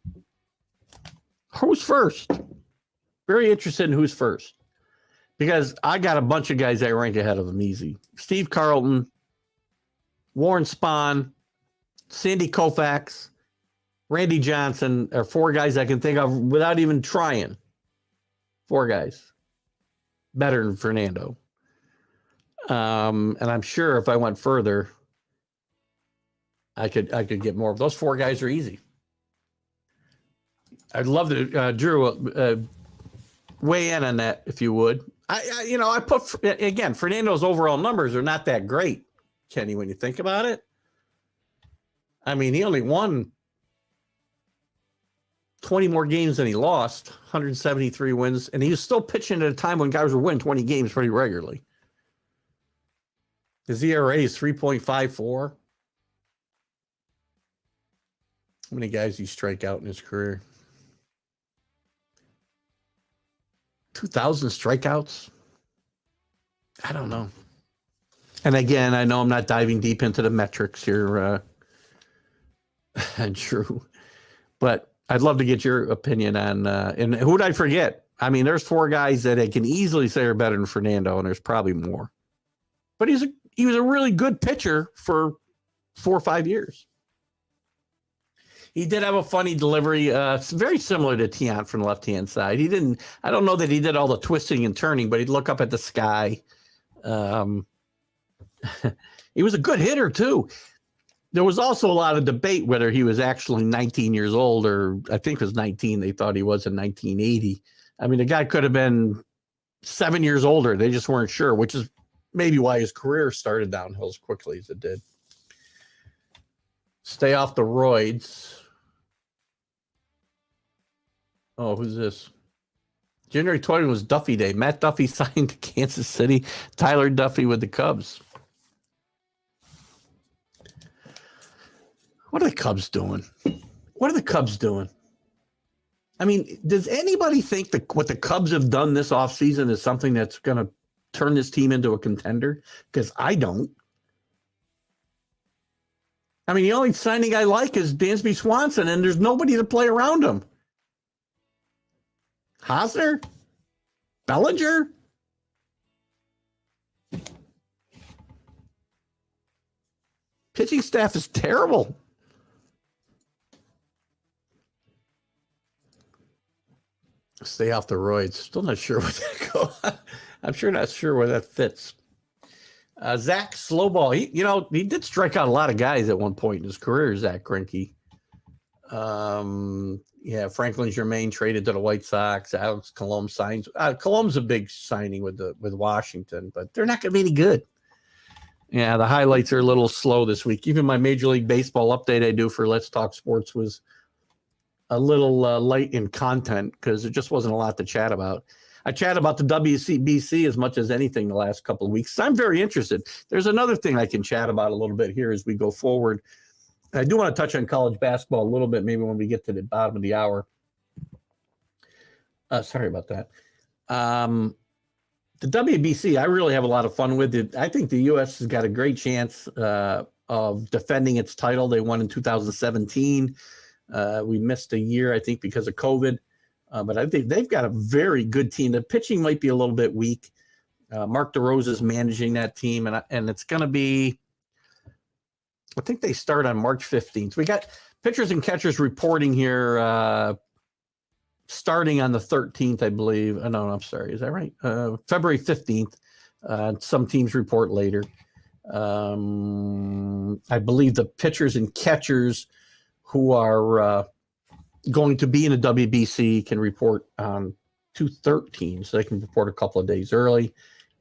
Who's first? Very interested in who's first. Because I got a bunch of guys that rank ahead of him easy. Steve Carlton, Warren Spahn, Sandy Koufax, Randy Johnson are four guys I can think of without even trying. Four guys. Better than Fernando. And I'm sure if I went further, I could get more. Those four guys are easy. I'd love to, Drew, weigh in on that if you would. I put, again, Fernando's overall numbers are not that great, Kenny, when you think about it. I mean, he only won 20 more games than he lost, 173 wins, and he was still pitching at a time when guys were winning 20 games pretty regularly. His ERA is 3.54. How many guys he strike out in his career? 2,000 strikeouts? I don't know. And again, I know I'm not diving deep into the metrics here, Drew, but I'd love to get your opinion on, and who would I forget? I mean, there's four guys that I can easily say are better than Fernando, and there's probably more. But he was a really good pitcher for 4 or 5 years. He did have a funny delivery. It's very similar to Tiant from the left-hand side. I don't know that he did all the twisting and turning, but he'd look up at the sky. He was a good hitter too. There was also a lot of debate whether he was actually 19 years old, or I think it was 19. They thought he was in 1980. I mean, the guy could have been 7 years older. They just weren't sure, which is maybe why his career started downhill as quickly as it did. Stay off the roids. Oh, who's this? January 20 was Duffy Day. Matt Duffy signed to Kansas City. Tyler Duffy with the Cubs. What are the Cubs doing? What are the Cubs doing? I mean, does anybody think that what the Cubs have done this offseason is something that's going to turn this team into a contender? Because I don't. I mean, the only signing I like is Dansby Swanson, and there's nobody to play around him. Hosner? Bellinger? Pitching staff is terrible. Stay off the roids. Still not sure where that goes. I'm sure not sure where that fits. Zach Slowball. He did strike out a lot of guys at one point in his career, Zach Greinke. Franklin Germain traded to the White Sox. Alex Colomb signs. Colom's a big signing with Washington, but they're not going to be any good. Yeah, the highlights are a little slow this week. Even my Major League Baseball update I do for Let's Talk Sports was a little light in content because there just wasn't a lot to chat about. I chat about the WCBC as much as anything the last couple of weeks. So I'm very interested. There's another thing I can chat about a little bit here as we go forward. I do want to touch on college basketball a little bit, maybe when we get to the bottom of the hour. Sorry about that. The WBC, I really have a lot of fun with it. I think the U.S. has got a great chance of defending its title. They won in 2017. We missed a year, I think, because of COVID. But I think they've got a very good team. The pitching might be a little bit weak. Mark DeRosa is managing that team, and it's going to be, I think they start on March 15th. We got pitchers and catchers reporting here starting on the 13th, I believe. No, I'm sorry. Is that right? February 15th. Some teams report later. I believe the pitchers and catchers who are going to be in the WBC can report on 2/13, so they can report a couple of days early.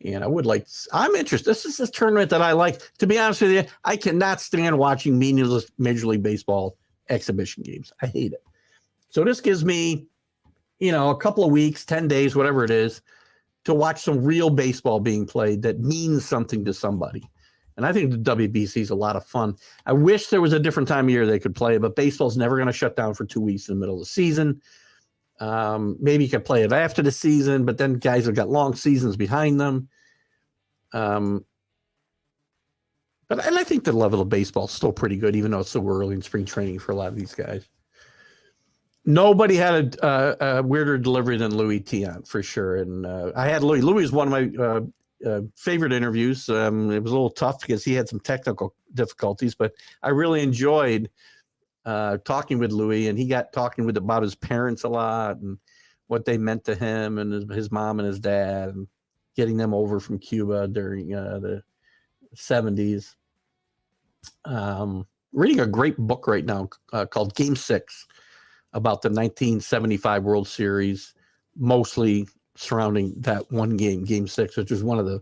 And I'm interested. This is a tournament that I like. To be honest with you, I cannot stand watching meaningless Major League Baseball exhibition games. I hate it. So this gives me, a couple of weeks, 10 days, whatever it is, to watch some real baseball being played that means something to somebody. And I think the WBC is a lot of fun. I wish there was a different time of year they could play, but baseball's never going to shut down for 2 weeks in the middle of the season. Maybe you could play it after the season, but then guys have got long seasons behind them. And I think the level of baseball is still pretty good, even though it's so early in spring training for a lot of these guys. Nobody had a weirder delivery than Louis Tiant, for sure. And I had Louis. Louis is one of my favorite interviews. It was a little tough because he had some technical difficulties, but I really enjoyed talking with Louis, and he got talking about his parents a lot and what they meant to him and his mom and his dad, and getting them over from Cuba during the 70s. Reading a great book right now called Game 6 about the 1975 World Series, mostly surrounding that one game, Game 6, which was one of the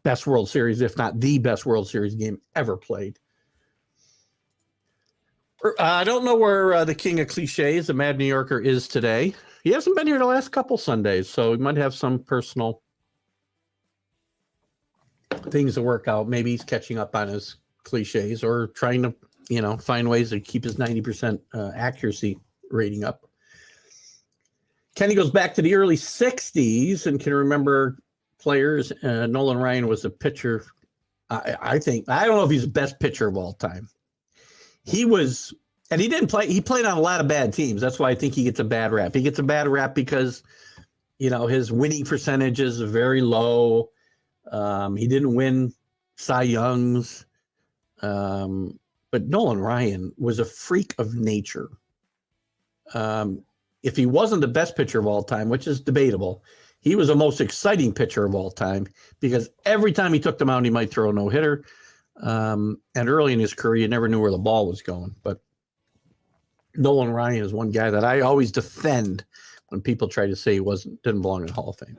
best World Series, if not the best World Series game ever played. I don't know where the king of cliches, the Mad New Yorker, is today. He hasn't been here the last couple Sundays, so he might have some personal things to work out. Maybe he's catching up on his cliches or trying to, find ways to keep his 90% accuracy rating up. Kenny goes back to the early 60s and can remember players. Nolan Ryan was a pitcher. I think, I don't know if he's the best pitcher of all time. He was, and he didn't play, he played on a lot of bad teams. That's why I think he gets a bad rap. He gets a bad rap because, his winning percentage is very low. He didn't win Cy Youngs. But Nolan Ryan was a freak of nature. If he wasn't the best pitcher of all time, which is debatable, he was the most exciting pitcher of all time because every time he took the mound, he might throw a no-hitter. And early in his career, you never knew where the ball was going. But Nolan Ryan is one guy that I always defend when people try to say he didn't belong in the Hall of Fame.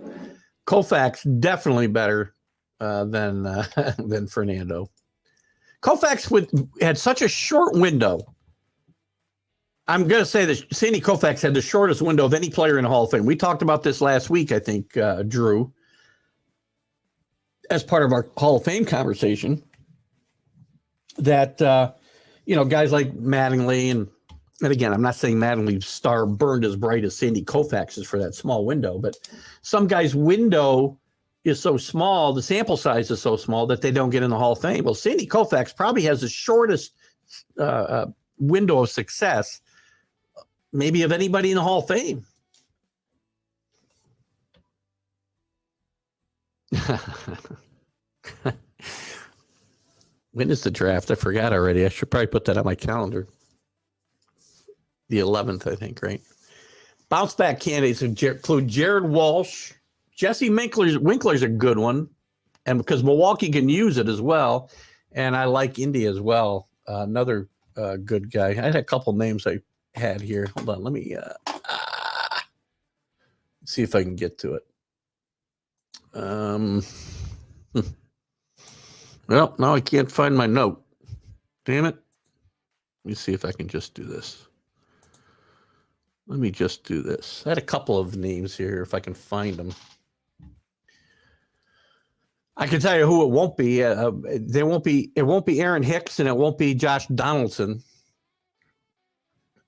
Koufax definitely better than Fernando. Koufax had such a short window. I'm going to say that Sandy Koufax had the shortest window of any player in the Hall of Fame. We talked about this last week, I think, Drew, as part of our Hall of Fame conversation, that, guys like Mattingly, and again, I'm not saying Mattingly's star burned as bright as Sandy Koufax's for that small window, but some guys' window is so small, the sample size is so small that they don't get in the Hall of Fame. Well, Sandy Koufax probably has the shortest window of success, maybe of anybody in the Hall of Fame. When is the draft? I forgot already. I should probably put that on my calendar. The 11th, I think, right? Bounce back candidates include Jared Walsh. Jesse Winkler's a good one, and because Milwaukee can use it as well, and I like India as well. Another good guy. I had a couple names I had here. Hold on, let me see if I can get to it. Well, now I can't find my note. Damn it. Let me see if I can just do this. Let me just do this. I had a couple of names here, if I can find them. I can tell you who it won't be. It won't be Aaron Hicks, and it won't be Josh Donaldson.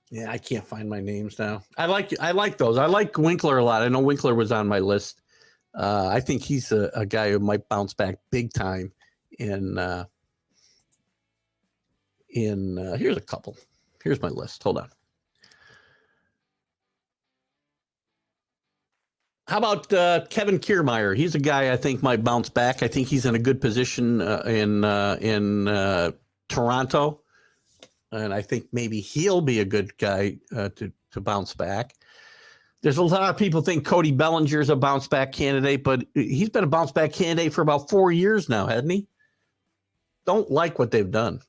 Yeah, I can't find my names now. I like those. I like Winkler a lot. I know Winkler was on my list. I think he's a guy who might bounce back big time. Here's a couple. Here's my list. Hold on. How about Kevin Kiermaier? He's a guy I think might bounce back. I think he's in a good position in Toronto, and I think maybe he'll be a good guy to bounce back. There's a lot of people think Cody Bellinger's a bounce back candidate, but he's been a bounce back candidate for about 4 years now, hasn't he? Don't like what they've done.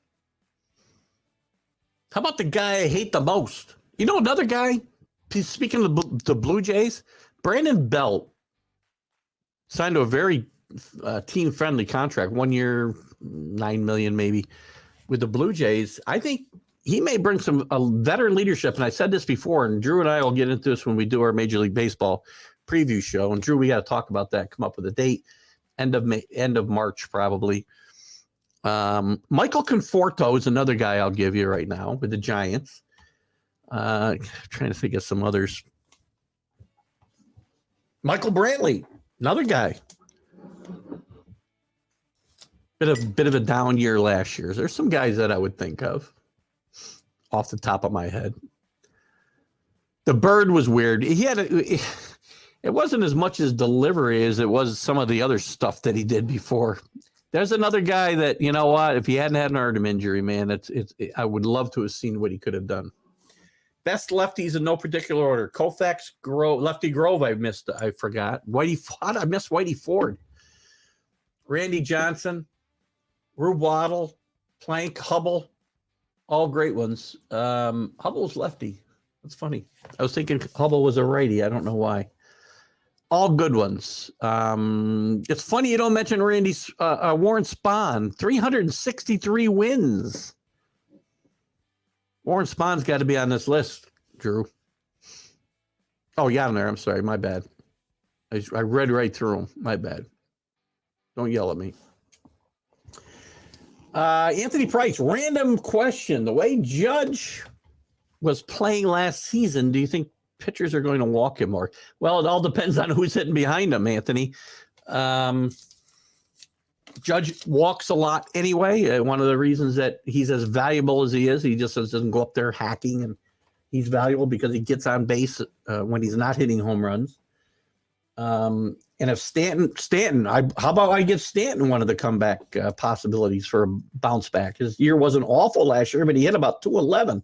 How about the guy I hate the most? You know, another guy, speaking of the Blue Jays, Brandon Belt signed to a very team-friendly contract, 1 year, $9 million maybe, with the Blue Jays. I think he may bring some veteran leadership, and I said this before, and Drew and I will get into this when we do our Major League Baseball preview show. And Drew, we got to talk about that. Come up with a date, end of March probably. Michael Conforto is another guy I'll give you right now with the Giants. Trying to think of some others. Michael Brantley, another guy. Bit of a down year last year. There's some guys that I would think of off the top of my head. The Bird was weird. It wasn't as much his delivery as it was some of the other stuff that he did before. There's another guy that, you know what, if he hadn't had an arm injury, man, I would love to have seen what he could have done. Best lefties in no particular order. Koufax, Lefty Grove, I forgot. I missed Whitey Ford. Randy Johnson, Rube Waddle, Plank, Hubble, all great ones. Hubble's lefty. That's funny. I was thinking Hubble was a righty. I don't know why. All good ones. It's funny you don't mention Warren Spahn. 363 wins. Warren Spahn's got to be on this list, Drew. Oh, yeah, I'm there. I'm sorry. My bad. I read right through him. My bad. Don't yell at me. Anthony Price, random question. The way Judge was playing last season, do you think pitchers are going to walk him more? Well, it all depends on who's hitting behind him, Anthony. Judge walks a lot anyway. One of the reasons that he's as valuable as he is, he just doesn't go up there hacking, and he's valuable because he gets on base when he's not hitting home runs. And if Stanton, how about I give Stanton one of the comeback possibilities for a bounce back? His year wasn't awful last year, but he hit about 211.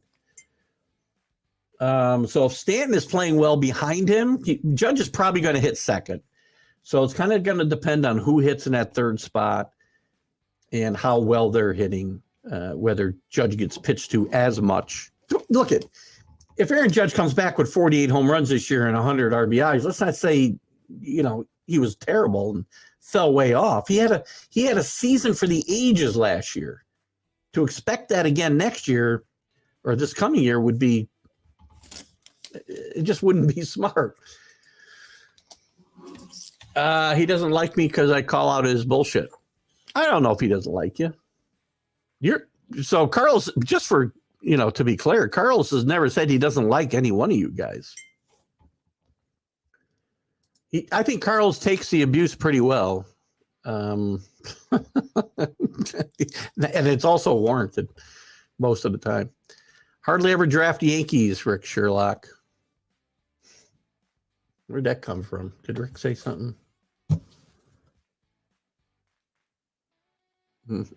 So if Stanton is playing well behind him, Judge is probably going to hit second. So it's kind of going to depend on who hits in that third spot and how well they're hitting, whether Judge gets pitched to as much. Look if Aaron Judge comes back with 48 home runs this year and 100 RBIs, let's not say, he was terrible and fell way off. He had a season for the ages last year. To expect that again next year or this coming year it just wouldn't be smart. He doesn't like me because I call out his bullshit. I don't know if he doesn't like you. So Carlos, just for, to be clear, Carlos has never said he doesn't like any one of you guys. I think Carlos takes the abuse pretty well. And it's also warranted most of the time. Hardly ever draft Yankees, Rick Sherlock. Where'd that come from? Did Rick say something?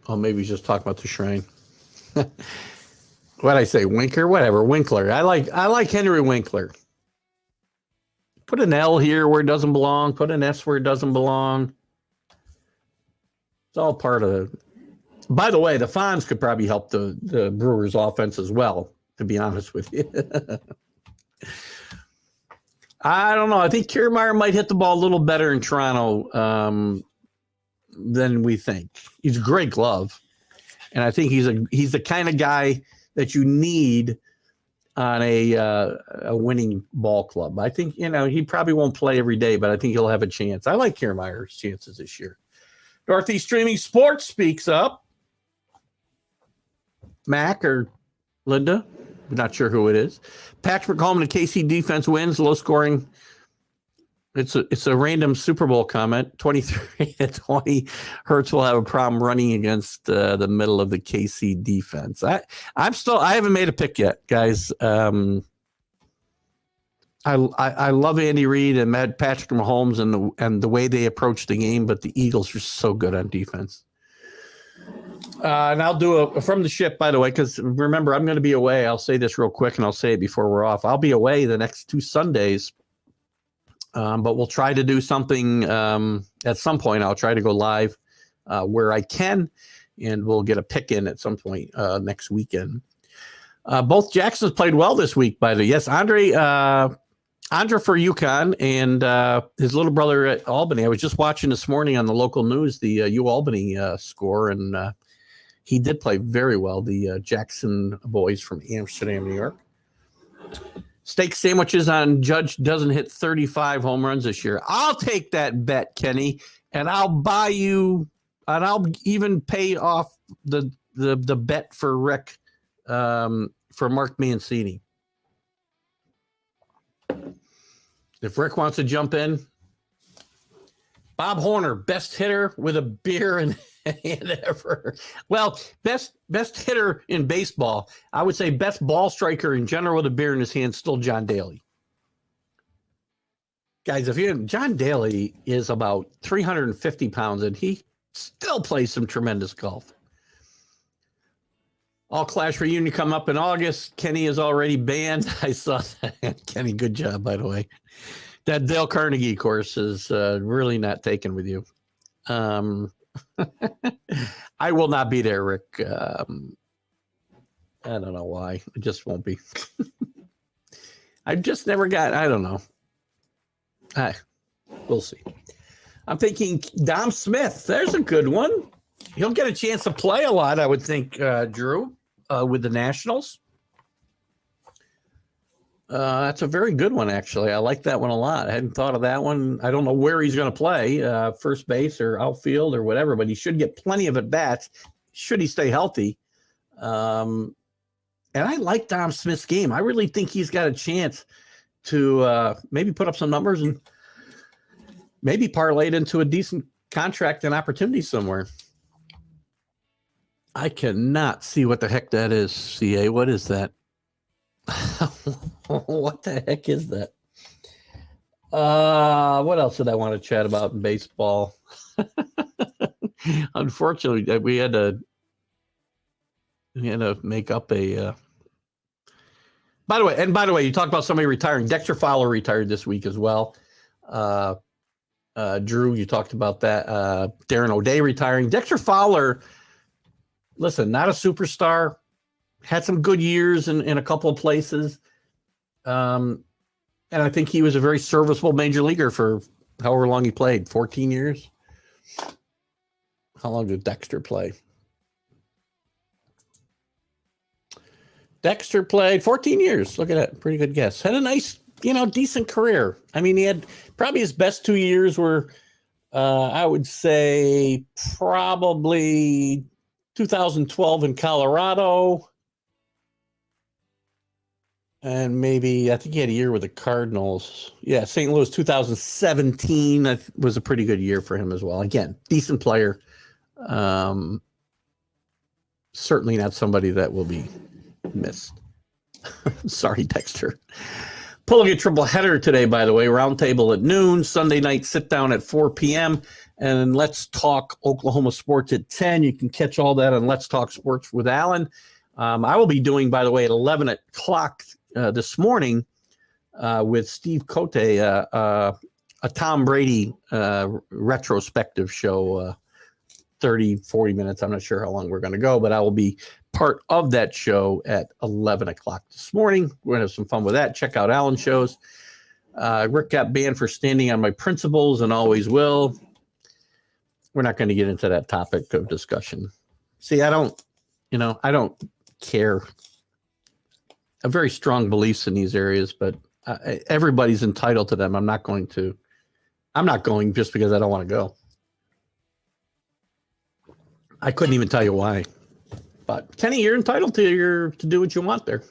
Oh, maybe he's just talking about the Shrine. What'd I say? Winker? Whatever. Winkler. I like Henry Winkler. Put an L here where it doesn't belong. Put an S where it doesn't belong. It's all part of it. By the way, the Fonz could probably help the Brewers offense as well, to be honest with you. I don't know. I think Kiermaier might hit the ball a little better in Toronto than we think. He's a great glove. And I think he's the kind of guy that you need on a winning ball club. I think, he probably won't play every day, but I think he'll have a chance. I like Kiermaier's chances this year. Northeast Streaming Sports speaks up. Mac or Linda, I'm not sure who it is. Patrick Mahomes and the KC defense wins, low scoring. It's a random Super Bowl comment. 23-20. Hurts will have a problem running against the middle of the KC defense. I haven't made a pick yet, guys. I love Andy Reid and Patrick Mahomes and the way they approach the game, but the Eagles are so good on defense. And I'll do a from the ship, by the way, because remember, I'm going to be away. I'll say this real quick, and I'll say it before we're off. I'll be away the next 2 Sundays. But we'll try to do something at some point. I'll try to go live where I can, and we'll get a pick in at some point next weekend. Both Jacksons played well this week, by the way. Yes, Andre for UConn and his little brother at Albany. I was just watching this morning on the local news the U-Albany score, and he did play very well, the Jackson boys from Amsterdam, New York. Steak sandwiches on Judge doesn't hit 35 home runs this year. I'll take that bet, Kenny, and I'll buy you, and I'll even pay off the bet for Rick for Mark Mancini. If Rick wants to jump in, Bob Horner, best hitter with a beer in hand ever. Well, best hitter in baseball. I would say best ball striker in general with a beer in his hand, still John Daly. Guys, John Daly is about 350 pounds, and he still plays some tremendous golf. All Clash reunion come up in August. Kenny is already banned. I saw that. Kenny, good job, by the way. That Dale Carnegie course is really not taken with you. I will not be there, Rick. I don't know why. I just won't be. I just never got, I don't know. We'll see. I'm thinking Dom Smith. There's a good one. He'll get a chance to play a lot, I would think, Drew, with the Nationals. That's a very good one, actually. I like that one a lot. I hadn't thought of that one. I don't know where he's going to play, first base or outfield or whatever, but he should get plenty of at-bats should he stay healthy. And I like Dom Smith's game. I really think he's got a chance to maybe put up some numbers and maybe parlay it into a decent contract and opportunity somewhere. I cannot see what the heck that is, CA. What is that? What the heck is that? What else did I want to chat about in baseball? Unfortunately, we had to make up a. By the way, you talked about somebody retiring. Dexter Fowler retired this week as well. Drew, you talked about that. Darren O'Day retiring. Dexter Fowler, listen, not a superstar. Had some good years in a couple of places. And I think he was a very serviceable major leaguer for however long he played, 14 years. How long did Dexter play? Dexter played 14 years. Look at that. Pretty good guess. Had a nice, decent career. I mean, he had probably his best 2 years were, I would say, probably 2012 in Colorado. And maybe, I think he had a year with the Cardinals. Yeah, St. Louis 2017 that was a pretty good year for him as well. Again, decent player. Certainly not somebody that will be missed. Sorry, Dexter. Pulling a triple header today, by the way. Roundtable at noon. Sunday night sit down at 4 p.m. And Let's Talk Oklahoma Sports at 10. You can catch all that on Let's Talk Sports with Alan. I will be doing, by the way, at 11 o'clock this morning with Steve Cote, a Tom Brady retrospective show, 30, 40 minutes. I'm not sure how long we're going to go, but I will be part of that show at 11 o'clock this morning. We're going to have some fun with that. Check out Alan's shows. Rick got banned for standing on my principles and always will. We're not going to get into that topic of discussion. See, I don't care. I have very strong beliefs in these areas, but everybody's entitled to them. I'm not going just because I don't want to go. I couldn't even tell you why. But Kenny, you're entitled to do what you want there.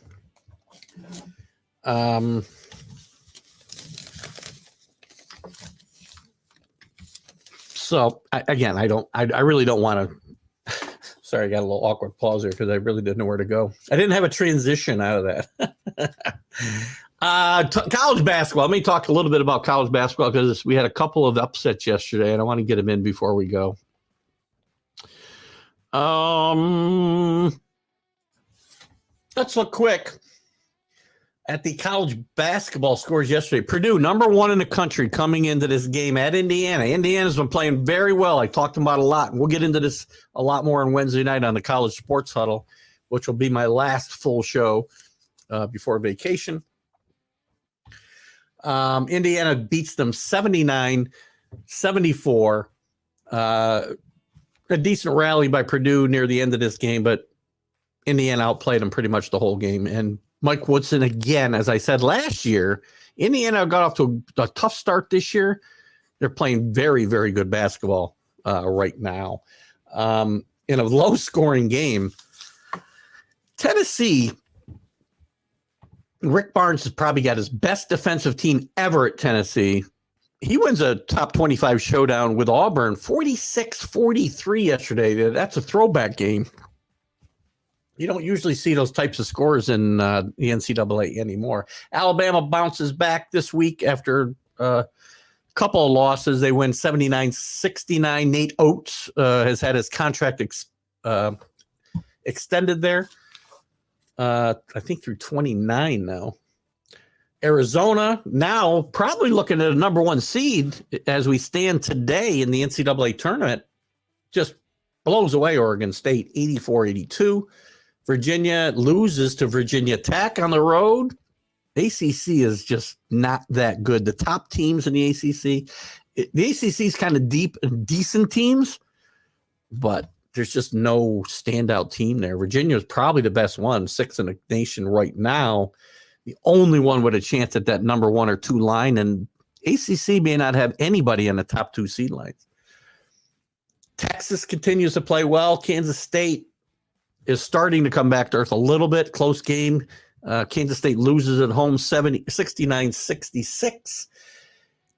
So I really don't want to. Sorry, I got a little awkward pause there because I really didn't know where to go. I didn't have a transition out of that. College basketball. Let me talk a little bit about college basketball because we had a couple of upsets yesterday, and I want to get them in before we go. Let's look quick at the college basketball scores yesterday. Purdue, number one in the country, coming into this game at Indiana. Indiana's been playing very well. I talked about a lot, and we'll get into this a lot more on Wednesday night on the College Sports Huddle, which will be my last full show before vacation. Indiana beats them 79-74. A decent rally by Purdue near the end of this game, but Indiana outplayed them pretty much the whole game. And Mike Woodson, again, as I said last year, Indiana got off to a tough start this year. They're playing very, very good basketball right now. In a low-scoring game, Tennessee, Rick Barnes has probably got his best defensive team ever at Tennessee. he wins a top 25 showdown with Auburn, 46-43 yesterday. That's a throwback game. You don't usually see those types of scores in the NCAA anymore. Alabama bounces back this week after a couple of losses. They win 79-69. Nate Oates has had his contract extended there, I think through 29 now. Arizona now probably looking at a number one seed as we stand today in the NCAA tournament, just blows away Oregon State 84-82. Virginia loses to Virginia Tech on the road. ACC is just not that good. The top teams in the ACC, the ACC is kind of deep and decent teams, but there's just no standout team there. Virginia is probably the best one, sixth in the nation right now. The only one with a chance at that number 1 or 2 line, and ACC may not have anybody in the top 2 seed lines. Texas continues to play well. Kansas State is starting to come back to earth a little bit. Close game. Kansas State loses at home 69-66.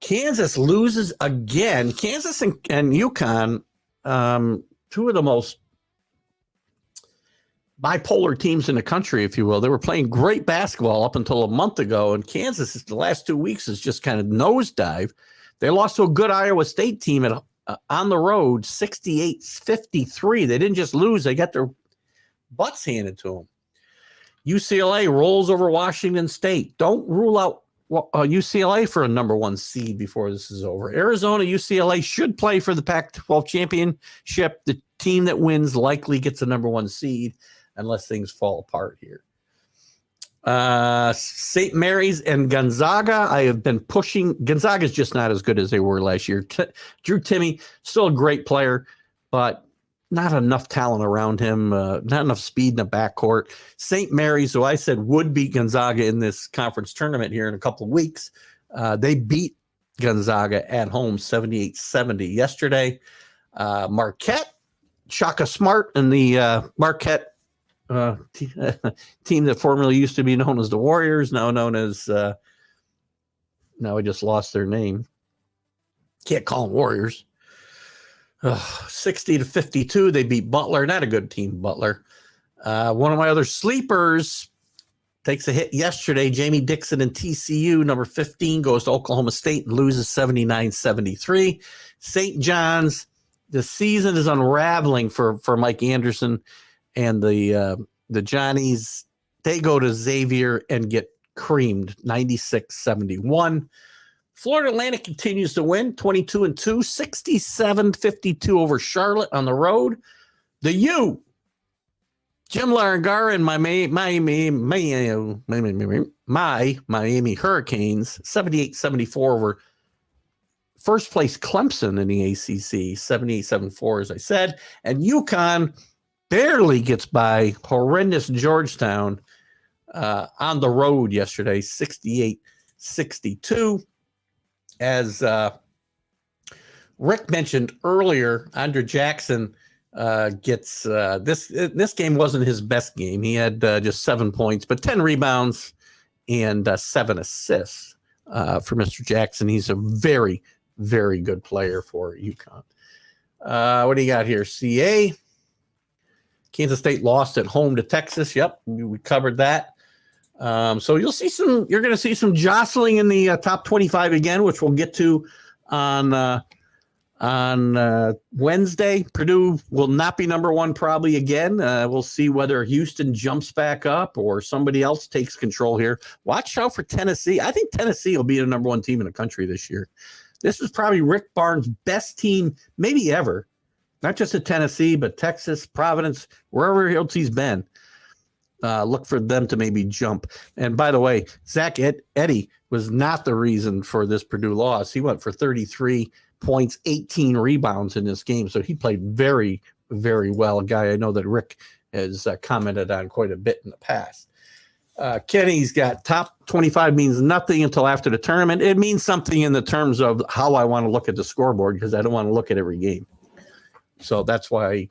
Kansas loses again. Kansas and UConn, two of the most bipolar teams in the country, if you will. They were playing great basketball up until a month ago, and Kansas, the last 2 weeks, has just kind of nosedive. They lost to a good Iowa State team on the road, 68-53. They didn't just lose, they got their butts handed to them. UCLA rolls over Washington State. Don't rule out UCLA for a number 1 seed before this is over. Arizona, UCLA should play for the Pac-12 championship. The team that wins likely gets a number 1 seed unless things fall apart here. St. Mary's and Gonzaga. I have been pushing. Gonzaga's just not as good as they were last year. Drew Timme, still a great player, but not enough talent around him, not enough speed in the backcourt. St. Mary's, who I said would beat Gonzaga in this conference tournament here in a couple of weeks, they beat Gonzaga at home 78-70 yesterday. Marquette, Shaka Smart and the Marquette team that formerly used to be known as the Warriors, now known as, now I just lost their name. Can't call them Warriors. 60-52, they beat Butler. Not a good team, Butler. One of my other sleepers takes a hit yesterday. Jamie Dixon and TCU, number 15, goes to Oklahoma State and loses 79-73. St. John's, the season is unraveling for Mike Anderson and the Johnnies. They go to Xavier and get creamed 96-71. Florida Atlantic continues to win 22-2, 67-52 over Charlotte on the road. The U, Jim Larangara and my Miami Hurricanes, 78-74 over first place Clemson in the ACC, 78-74, as I said. And UConn barely gets by horrendous Georgetown on the road yesterday, 68-62. As Rick mentioned earlier, Andre Jackson gets this game wasn't his best game. He had just 7 points, but 10 rebounds and 7 assists for Mr. Jackson. He's a very, very good player for UConn. What do you got here? CA. Kansas State lost at home to Texas. Yep, we covered that. So you're going to see some jostling in the top 25 again, which we'll get to on Wednesday. Purdue will not be number 1 probably again. We'll see whether Houston jumps back up or somebody else takes control here. Watch out for Tennessee. I think Tennessee will be the number 1 team in the country this year. This is probably Rick Barnes' best team maybe ever, not just at Tennessee, but Texas, Providence, wherever else he's been. Look for them to maybe jump. And by the way, Zach Edey was not the reason for this Purdue loss. He went for 33 points, 18 rebounds in this game. So he played very, very well. A guy I know that Rick has commented on quite a bit in the past. Kenny's got top 25 means nothing until after the tournament. It means something in the terms of how I want to look at the scoreboard because I don't want to look at every game. So that's why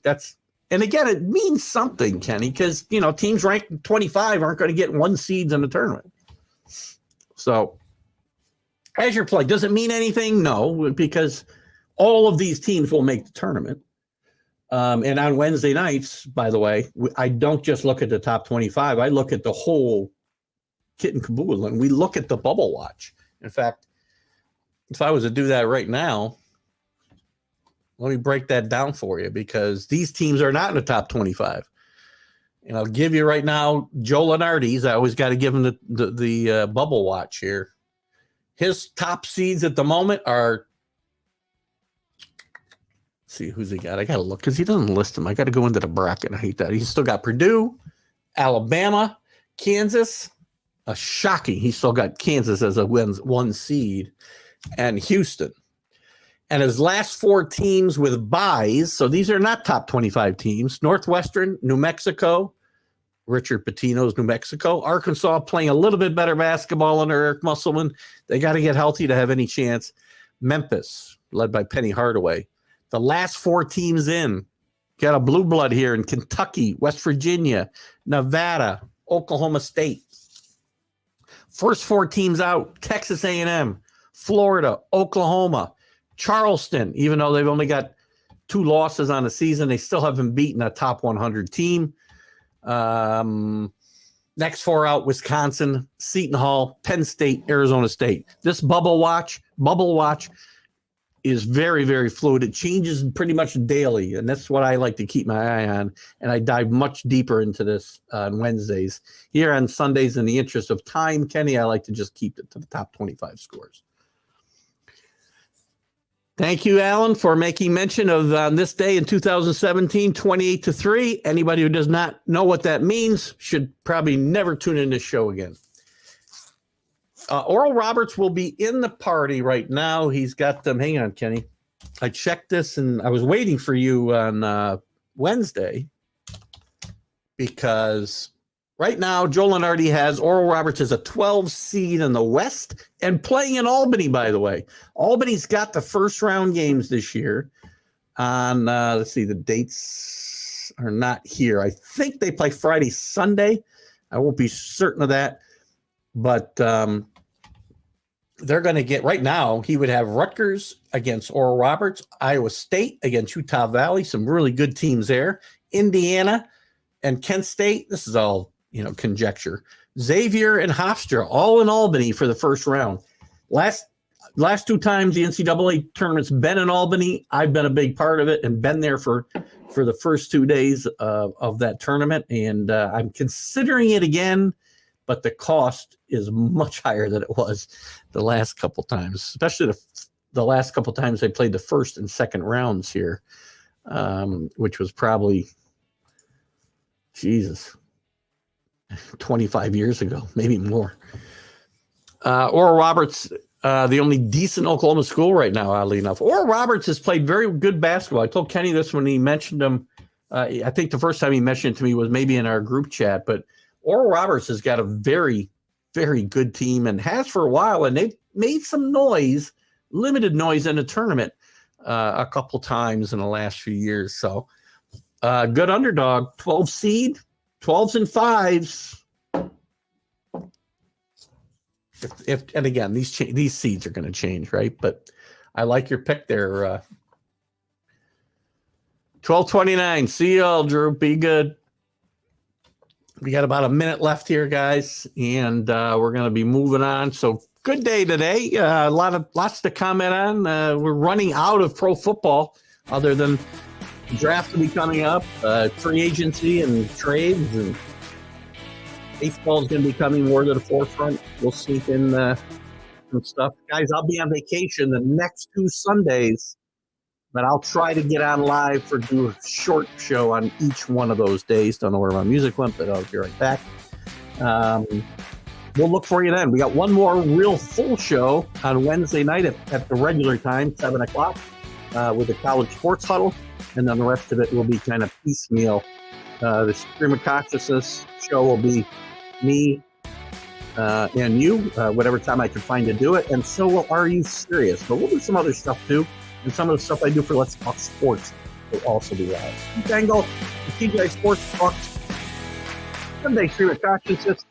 and again, it means something, Kenny, because, teams ranked 25 aren't going to get 1 seeds in the tournament. So As you're playing, does it mean anything? No, because all of these teams will make the tournament. And on Wednesday nights, by the way, I don't just look at the top 25. I look at the whole kit and caboodle, and we look at the bubble watch. In fact, if I was to do that right now, let me break that down for you, because these teams are not in the top 25. And I'll give you right now, Joe Lenardi's. I always got to give him the bubble watch here. His top seeds at the moment are, see who's he got. I got to look because he doesn't list them. I got to go into the bracket. I hate that. He's still got Purdue, Alabama, Kansas. Shocking. He still got Kansas as a one seed, and Houston. And his last 4 teams with byes, so these are not top 25 teams: Northwestern, New Mexico, Richard Pitino's New Mexico, Arkansas playing a little bit better basketball under Eric Musselman. They got to get healthy to have any chance. Memphis, led by Penny Hardaway. The last 4 teams in, got a blue blood here in Kentucky, West Virginia, Nevada, Oklahoma State. First 4 teams out, Texas A&M, Florida, Oklahoma, Charleston. Even though they've only got 2 losses on the season, they still haven't beaten a top 100 team. Next 4 out, Wisconsin, Seton Hall, Penn State, Arizona State. This bubble watch is very, very fluid. It changes pretty much daily, and that's what I like to keep my eye on. And I dive much deeper into this on Wednesdays. Here on Sundays, in the interest of time, Kenny, I like to just keep it to the top 25 scores. Thank you, Alan, for making mention of this day in 2017, 28-3. Anybody who does not know what that means should probably never tune in this show again. Oral Roberts will be in the party right now. He's got them. Hang on, Kenny. I checked this, and I was waiting for you on Wednesday, because right now Joe Lenardi has Oral Roberts as a 12 seed in the West and playing in Albany, by the way. Albany's got the first round games this year on, let's see, the dates are not here. I think they play Friday, Sunday. I won't be certain of that, but they're going to get, right now, he would have Rutgers against Oral Roberts, Iowa State against Utah Valley, some really good teams there, Indiana and Kent State. This is all, conjecture. Xavier and Hofstra, all in Albany for the first round. Last 2 times the NCAA tournament's been in Albany, I've been a big part of it and been there for the first 2 days of that tournament. And I'm considering it again, but the cost is much higher than it was the last couple times, especially the last couple times they played the first and second rounds here, which was probably, 25 years ago, maybe more. Oral Roberts, the only decent Oklahoma school right now, oddly enough. Oral Roberts has played very good basketball. I told Kenny this when he mentioned him. I think the first time he mentioned it to me was maybe in our group chat, but Oral Roberts has got a very, very good team and has for a while, and they've made some noise, limited noise in the tournament a couple times in the last few years. So good underdog, 12 seed, 12s and 5s. And again, these seeds are going to change, right? But I like your pick there. 12:29. See you all, Drew. Be good. We got about a minute left here, guys, and we're going to be moving on. So good day today. Lots to comment on. We're running out of pro football, other than the draft will be coming up, free agency and trades, and baseball is going to be coming more to the forefront. We'll sneak in some stuff. Guys, I'll be on vacation the next 2 Sundays, but I'll try to get on live do a short show on each one of those days. Don't know where my music went, but I'll be right back. We'll look for you then. We got one more real full show on Wednesday night at the regular time, 7 o'clock, with the College Sports Huddle, and then the rest of it will be kind of piecemeal. The Stream of Consciousness show will be me and you, whatever time I can find to do it, and so will Are You Serious? But we'll do some other stuff too. And some of the stuff I do for Let's Talk Sports will also be live. Dangle, the TGI Sports Talk Sunday Stream of Consciousness.